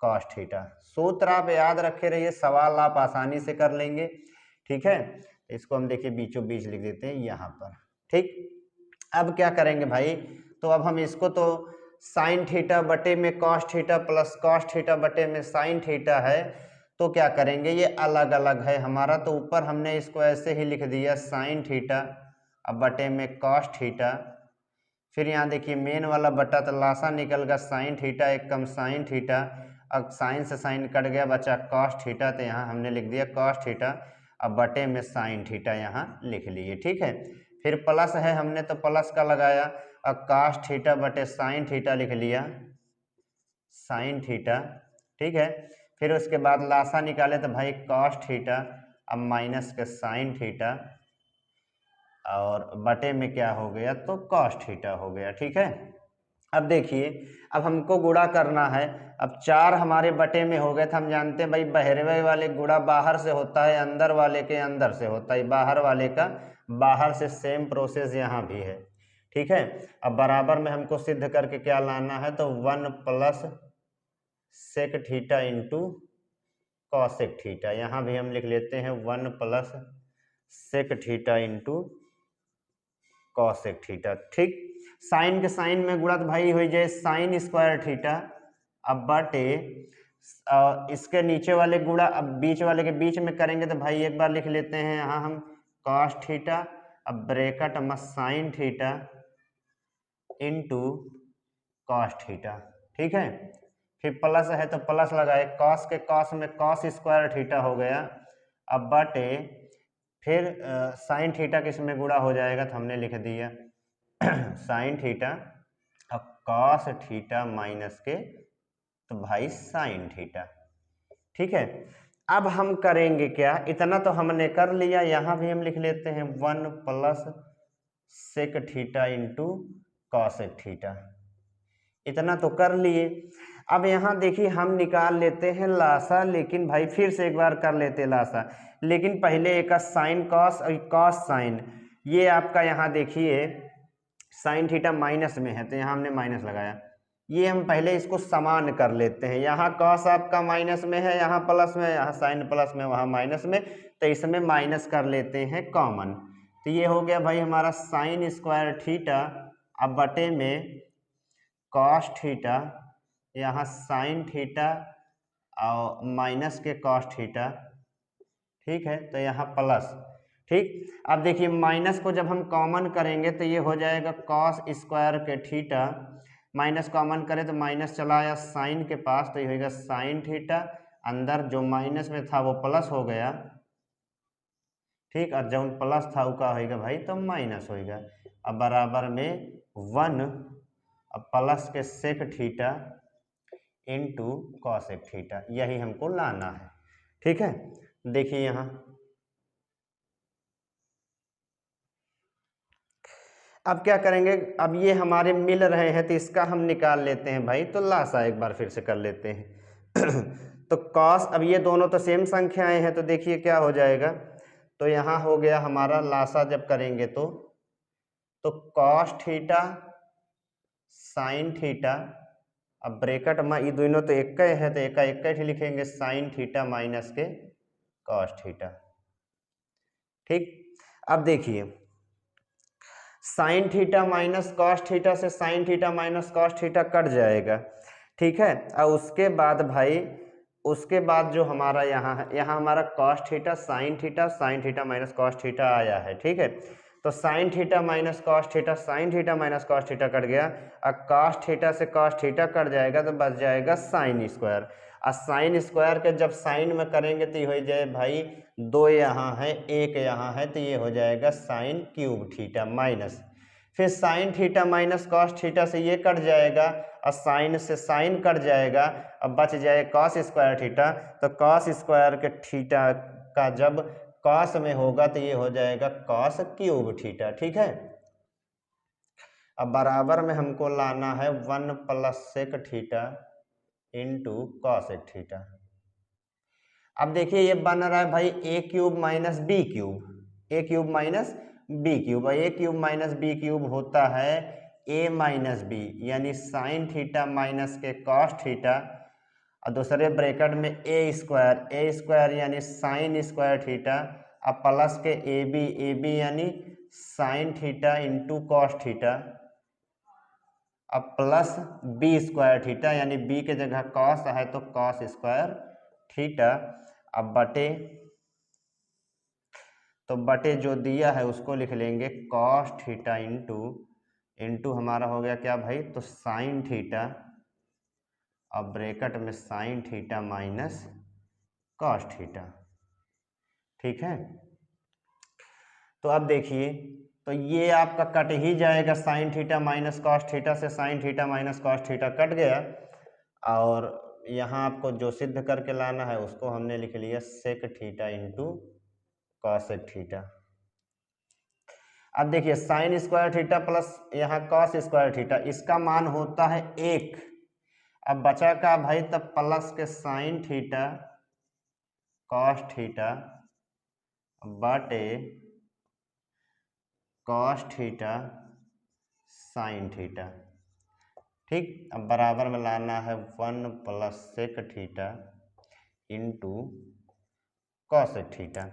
S1: कॉस थीटा। सूत्र आप याद रखे रहिए, सवाल आप आसानी से कर लेंगे। ठीक है, इसको हम देखिए बीचों बीच लिख देते हैं यहाँ पर। ठीक, अब क्या करेंगे भाई, तो अब हम इसको तो साइन थीटा बटे में cos theta plus cos theta बटे में साइन थीटा है, तो क्या करेंगे, ये अलग अलग है हमारा, तो ऊपर हमने इसको ऐसे ही लिख दिया साइन थीटा अब बटे में कॉस थीटा। फिर यहाँ देखिए मेन वाला बटा तो लासा निकल गया साइन थीटा एक कम साइन थीटा, अब साइन से साइन कट गया बचा कॉस थीटा, तो यहाँ हमने लिख दिया कॉस थीटा अब बटे में साइन थीटा यहाँ लिख लिए। ठीक है, फिर प्लस है हमने तो प्लस का लगाया, अब कॉस थीटा बटे साइन थीटा लिख लिया साइन थीटा। ठीक है, फिर उसके बाद लासा निकाले तो भाई कॉस थीटा अब माइनस के साइन थीटा और बटे में क्या हो गया तो कॉस थीटा हो गया। ठीक है, अब देखिए अब हमको गुणा करना है, अब 4 हमारे बटे में हो गए थे, हम जानते हैं भाई बहरवे वाले गुणा बाहर से होता है अंदर वाले के अंदर से होता है, बाहर वाले का बाहर से, सेम प्रोसेस यहाँ भी है। ठीक है, अब बराबर में हमको सिद्ध करके क्या लाना है तो 1 plus sec theta into cosec theta, यहाँ भी हम लिख लेते हैं 1 plus sec theta into cosec theta. ठीक, साइन के साइन में गुणा तो भाई हो जाए साइन स्क्वायर थीटा अब बटे इसके नीचे वाले गुणा अब बीच वाले के बीच में करेंगे तो भाई एक बार लिख लेते हैं यहाँ हम कॉस थीटा अब ब्रैकेट में sign theta into cos theta. ठीक है, फिर प्लस है तो प्लस लगाए, कॉस के कॉस में कॉस स्क्वायर थीटा हो गया अब बटे फिर साइन थीटा किस में गुणा हो जाएगा तो हमने लिख दिया साइन थीटा अब कॉस थीटा माइनस के तो भाई साइन थीटा। ठीक है, अब हम करेंगे क्या, इतना तो हमने कर लिया, यहाँ भी हम लिख लेते हैं 1 plus sec theta into cosec theta, इतना तो कर लिए। अब यहाँ देखिए हम निकाल लेते हैं लासा, लेकिन भाई फिर से एक बार कर लेते लासा, लेकिन पहले एक साइन कॉस और कॉस साइन, ये आपका यहाँ देखिए साइन थीटा माइनस में है तो यहाँ हमने माइनस लगाया, ये हम पहले इसको समान कर लेते हैं, यहाँ कॉस आपका माइनस में है यहाँ प्लस में, यहाँ साइन प्लस में वहाँ माइनस में, तो इसमें माइनस कर लेते हैं कॉमन, तो ये हो गया भाई हमारा साइन स्क्वायर थीटा अब बटे में कॉस थीटा, यहाँ साइन थीटा और माइनस के कॉस थीटा। ठीक है, तो यहाँ प्लस। ठीक, अब देखिए माइनस को जब हम कॉमन करेंगे तो ये हो जाएगा कॉस स्क्वायर के थीटा, माइनस कॉमन करें तो माइनस चला आया साइन के पास तो ये होगा साइन थीटा, अंदर जो माइनस में था वो प्लस हो गया। ठीक, और जब प्लस था वो क्या होगा भाई तो माइनस होगा, अब बराबर में 1 अब प्लस के sec theta into cosec theta, यही हमको लाना है। ठीक है, देखिए यहाँ अब क्या करेंगे, अब ये हमारे मिल रहे हैं तो इसका हम निकाल लेते हैं भाई, तो लासा एक बार फिर से कर लेते हैं तो कॉस, अब ये दोनों तो सेम संख्याएं हैं तो देखिए क्या हो जाएगा, तो यहाँ हो गया हमारा लासा जब करेंगे तो कॉस थीटा साइन थीटा अब ब्रैकेट में ये दोनों तो एक है तो एक ही लिखेंगे साइन थीटा माइनस के कॉस थीटा। ठीक, अब देखिए sine theta minus cos theta से sine theta minus cos theta cut जाएगा। ठीक है, और उसके बाद भाई उसके बाद जो हमारा यहाँ है, यहाँ हमारा cos theta sine theta minus cos theta आया है। ठीक है, तो sign theta minus cos theta, sine theta minus cos theta cut गया, और कॉस थीटा से कॉस थीटा कट जाएगा तो बच जाएगा साइन स्क्वायर, और साइन स्क्वायर के जब साइन में करेंगे तो ये हो जाए भाई 2 यहाँ है 1 यहाँ है तो ये हो जाएगा साइन क्यूब थीटा माइनस, फिर sign theta minus cos theta से ये कट जाएगा और साइन से साइन कट जाएगा, अब बच जाए कॉस स्क्वायर थीटा, तो कॉस स्क्वायर के थीटा का जब कॉस में होगा तो ये हो जाएगा कॉस क्यूब थीटा। ठीक है, अब बराबर में हमको लाना है 1 plus sec theta into cosec theta. अब देखिए ये बन रहा है भाई A cube minus B cube, A cube minus B cube, A cube minus B cube होता है ए माइनस बी, यानी साइन थीटा माइनस के कॉस थीटा, और दूसरे ब्रैकेट में ए स्क्वायर यानी साइन स्क्वायर थीटा, अब प्लस के ए बी यानी sine theta into cos theta, अब प्लस बी स्क्वायर थीटा, यानी बी के जगह कॉस है तो कॉस स्क्वायर थीटा। अब बटे जो दिया है उसको लिख लेंगे कॉस थीटा इंटू हमारा हो गया क्या भाई, तो साइन थीटा, अब ब्रैकेट में sign theta minus cos theta. ठीक है, तो अब देखिए, तो ये आपका कट ही जाएगा, sine theta minus cos theta से sine theta minus cos theta cut गया। और यहाँ आपको जो सिद्ध करके लाना है उसको हमने लिख लिया sec theta into cosec theta. अब देखिए साइन स्क्वायर थीटा प्लस यहाँ कॉस स्क्वायर थीटा, इसका मान होता है 1। अब बचा का भाई तब प्लस के साइन थीटा कॉस थीटा बटे कॉस थीटा साइन थीटा। ठीक, अब बराबर में लाना है 1 plus sec theta into cosec theta.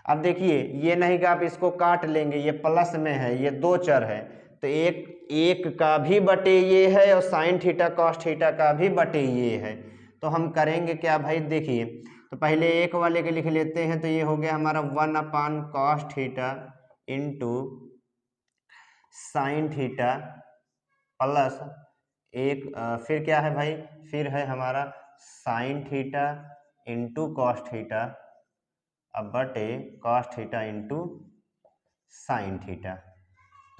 S1: अब देखिए ये नहीं कि आप इसको काट लेंगे, ये प्लस में है, ये दो चर है, तो एक का भी बटे ये है और साइन थीटा कॉस थीटा का भी बटे ये है। तो हम करेंगे क्या भाई, देखिए तो पहले एक वाले के लिख लेते हैं, तो ये हो गया हमारा 1 cos theta into sine theta plus एक फिर क्या है भाई, फिर है हमारा sine theta into cos theta, अब बटे cos theta into sine theta.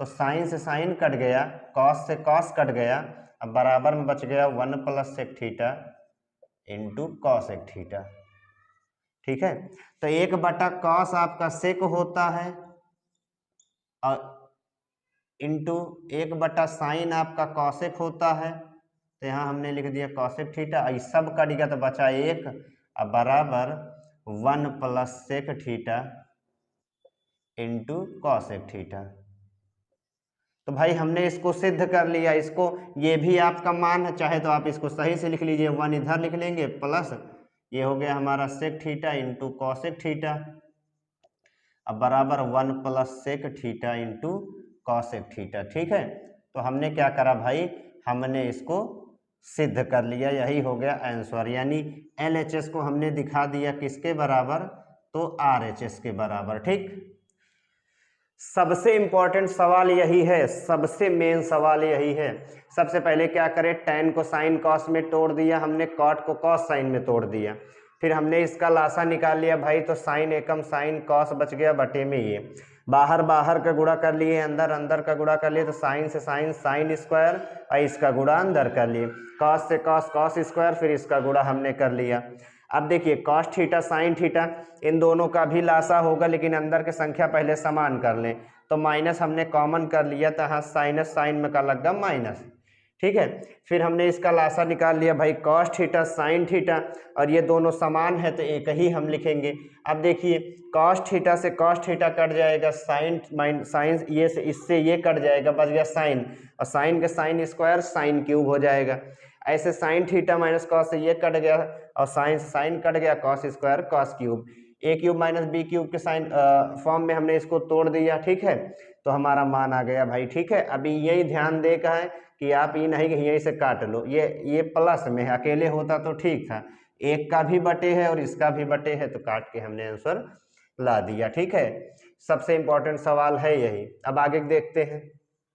S1: तो साइन से साइन कट गया, कॉस से कॉस कट गया, अब बराबर में बच गया 1 plus sec theta into cos एक थीटा। ठीक है, तो 1 बटा कॉस आपका सेक होता है और इंटू 1 बटा साइन आपका कॉसेक होता है, तो यहाँ हमने लिख दिया कॉसेक थीटा। ये सब कट गया तो बचा 1, अब बराबर 1 plus sec theta into cosec theta. तो भाई हमने इसको सिद्ध कर लिया, इसको ये भी आपका मान है, चाहे तो आप इसको सही से लिख लीजिए, 1 इधर लिख लेंगे प्लस ये हो गया हमारा sec theta into cosec theta, अब बराबर 1 plus sec theta into cosec theta. ठीक है, तो हमने क्या करा भाई, हमने इसको सिद्ध कर लिया, यही हो गया आंसर, यानी LHS को हमने दिखा दिया किसके बराबर, तो RHS के बराबर। ठीक, सबसे इंपॉर्टेंट सवाल यही है, सबसे मेन सवाल यही है। सबसे पहले क्या करें, tan को साइन कॉस में तोड़ दिया हमने, कॉट को कॉस साइन में तोड़ दिया, फिर हमने इसका लासा निकाल लिया भाई, तो साइन एकम साइन कॉस बच गया बटे में ये, बाहर बाहर का गुणा कर लिए, अंदर अंदर का गुणा कर लिए, तो साइन से साइन साइन स्क्वायर और इसका गुणा अंदर कर लिए, कॉस से कॉस कॉस स्क्वायर, फिर इसका गुणा हमने कर लिया। अब देखिए cos theta sine theta in दोनों का भी लासा होगा, लेकिन अंदर के संख्या पहले समान कर लें, तो माइनस हमने कॉमन कर लिया, तो यहाँ साइनस साइन में का लग गया माइनस। ठीक है, फिर हमने इसका लासा निकाल लिया भाई, कॉस थीटा साइन थीटा, और ये दोनों समान है तो एक ही हम लिखेंगे। अब देखिए कॉस थीटा से कॉस थीटा कट जाएगा, साइन ये से इससे ये कट जाएगा, बच गया साइन, और साइन के साइन स्क्वायर साइन क्यूब हो जाएगा। ऐसे साइन थीटा माइनस कॉस से ये कट गया और साइन साइन कट गया, cos square cos cube, A cube minus B cube के साइन फॉर्म में हमने इसको तोड़ दिया। ठीक है, तो हमारा मान आ गया भाई। ठीक है, अभी यही ध्यान दे का है कि आप ये नहीं कि यहीं से काट लो, ये प्लस में है, अकेले होता तो ठीक था, एक का भी बटे है और इसका भी बटे है, तो काट के हमने आंसर ला दिया। ठीक है, सबसे इंपॉर्टेंट सवाल है यही। अब आगे देखते हैं,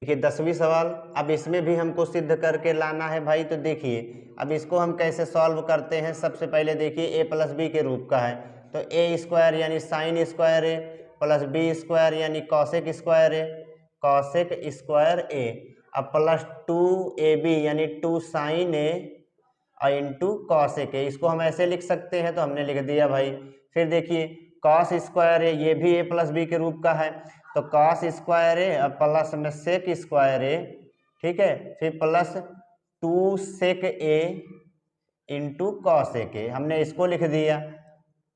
S1: देखिए 10वीं सवाल, अब इसमें भी हमको सिद्ध करके लाना है भाई। तो देखिए अब इसको हम कैसे सॉल्व करते हैं, सबसे पहले देखिए a प्लस बी के रूप का है, तो a स्क्वायर यानी sine square A plus B square यानी cosec square A, cosec square A, अब प्लस 2ab यानी 2 sine A into cosec A, इसको हम ऐसे लिख सकते हैं, तो हमने लिख दिया भाई। फिर देखिए कॉस स्क्वायर ए, ये भी a प्लस बी के रूप का है, तो कॉस स्क्वायर ए और प्लस में सेक स्क्वायर ए। ठीक है, फिर plus 2 sec A into cosec A, हमने इसको लिख दिया।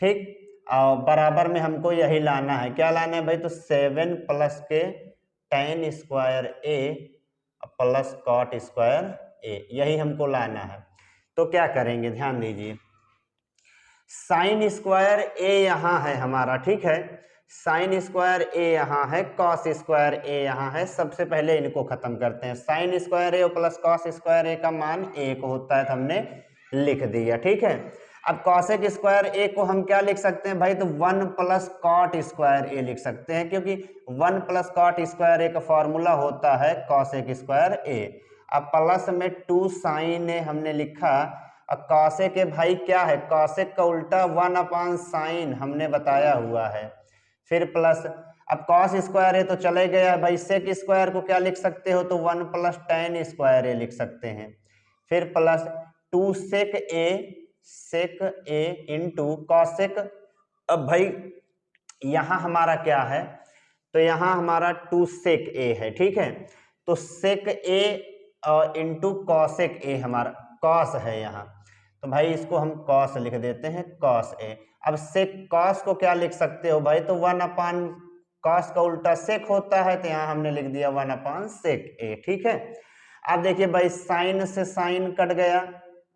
S1: ठीक, और बराबर में हमको यही लाना है, क्या लाना है भाई, तो 7 प्लस के tan square A plus cot square ए, यही हमको लाना है। तो क्या करेंगे, ध्यान दीजिए, साइन स्क्वायर ए यहाँ है हमारा। ठीक है, साइन स्क्वायर ए यहाँ है, कॉस स्क्वायर ए यहाँ है। सबसे पहले इनको खत्म करते हैं। Sign square A plus cos square ए का मान 1 होता है, तो हमने लिख दिया। ठीक है, अब कॉसेक स्क्वायर ए को हम क्या लिख सकते हैं भाई, तो 1 प्लस कॉट स्क्वायर ए लिख सकते हैं, क्योंकि 1 प्लस कॉट स्क्वायर ए का फॉर्मूला होता है कॉसेक स्क्वायर ए। अब प्लस में 2 साइन ए हमने लिखा। अब कॉसेक ए भाई क्या है, कॉसेक का उल्टा 1 अपान साइन हमने बताया हुआ है। फिर प्लस, अब कॉस स्क्वायर ए तो चले गया भाई, सेक स्क्वायर को क्या लिख सकते हो, तो 1 प्लस टेन स्क्वायर ए लिख सकते हैं। फिर plus 2 sec A into cosec. अब भाई यहाँ हमारा क्या है, तो यहाँ हमारा 2 सेक ए है। ठीक है, तो सेक ए इंटू कॉसेक ए हमारा कॉस है यहाँ, तो भाई इसको हम कॉस लिख देते हैं, कॉस ए। अब सेक कॉस को क्या लिख सकते हो भाई, तो 1 अपान कॉस का उल्टा सेक होता है, तो यहाँ हमने लिख दिया 1 अपान सेक ए। ठीक है, अब देखिए भाई साइन से साइन कट गया,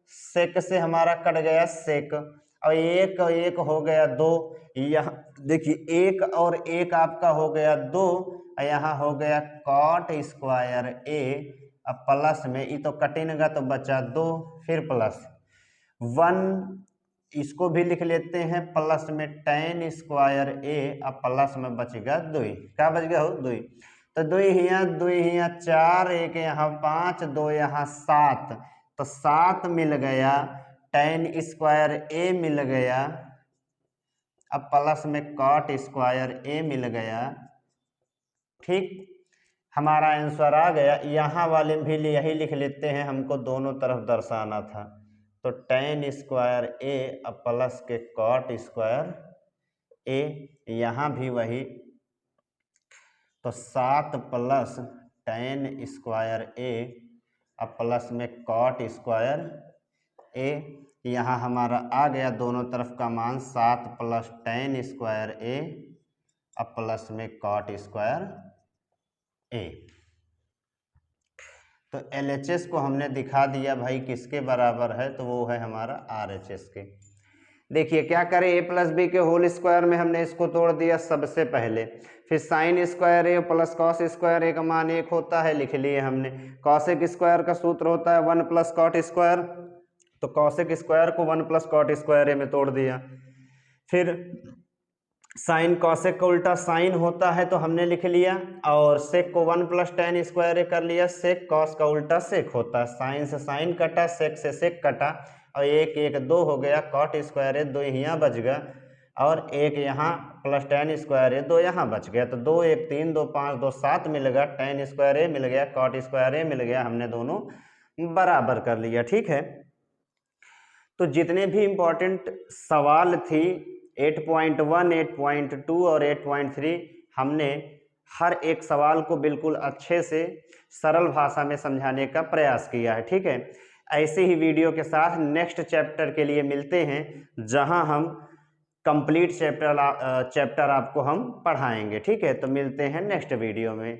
S1: सेक से हमारा कट गया सेक, और एक हो गया 2। यहाँ देखिए 1 और 1 आपका हो गया 2, और यहाँ हो गया कॉट स्क्वायर ए। अब प्लस में ये तो कटेगा तो बचा 2, फिर प्लस 1, इसको भी लिख लेते हैं प्लस में टेन स्क्वायर ए। अब प्लस में बचेगा 2, क्या बच गया हो 2, तो 2 हिया 4, 1 यहाँ 5, 2 यहाँ 7, तो 7 मिल गया, टेन स्क्वायर ए मिल गया। अब प्लस में कॉट स्क्वायर ए मिल गया। ठीक, हमारा आंसर आ गया। यहाँ वाले भी यही लिख लेते हैं, हमको दोनों तरफ दर्शाना था, तो टेन स्क्वायर ए अब प्लस के कॉट स्क्वायर ए, यहाँ भी वही, तो 7 प्लस टेन स्क्वायर ए अब प्लस में कॉट स्क्वायर ए। यहाँ हमारा आ गया दोनों तरफ का मान 7 प्लस टेन स्क्वायर ए अब प्लस में कॉट स्क्वायर ए। तो LHS को हमने दिखा दिया भाई किसके बराबर है, तो वो है हमारा RHS के। देखिए क्या करें, a प्लस बी के होल स्क्वायर में हमने इसको तोड़ दिया सबसे पहले। फिर sign square A plus cos square ए का मान 1 होता है, लिख लिए हमने। कॉसेक स्क्वायर का सूत्र होता है 1 प्लस कॉट स्क्वायर, तो कॉसेक स्क्वायर को 1 प्लस कॉट स्क्वायर ए में तोड़ दिया। फिर साइन कॉसेक का उल्टा साइन होता है, तो हमने लिख लिया, और सेक को 1 प्लस टेन स्क्वायर ए कर लिया। सेक कॉस का उल्टा सेक होता है, साइन से साइन कटा, सेक से सेक कटा, और 1 1 2 हो गया, कॉट स्क्वायर ए 2 यहाँ बच गया, और 1 यहाँ प्लस टेन स्क्वायर ए 2 यहाँ बच गया, तो 2 1 3 2 5 2 7 मिल गया, टेन स्क्वायर ए मिल गया, कॉट स्क्वायर ए मिल गया, हमने दोनों बराबर कर लिया। ठीक है, तो जितने भी इम्पोर्टेंट सवाल थी 8.1, 8.2 और 8.3, हमने हर एक सवाल को बिल्कुल अच्छे से सरल भाषा में समझाने का प्रयास किया है। ठीक है, ऐसे ही वीडियो के साथ नेक्स्ट चैप्टर के लिए मिलते हैं, जहां हम कंप्लीट चैप्टर आपको हम पढ़ाएंगे। ठीक है, तो मिलते हैं नेक्स्ट वीडियो में।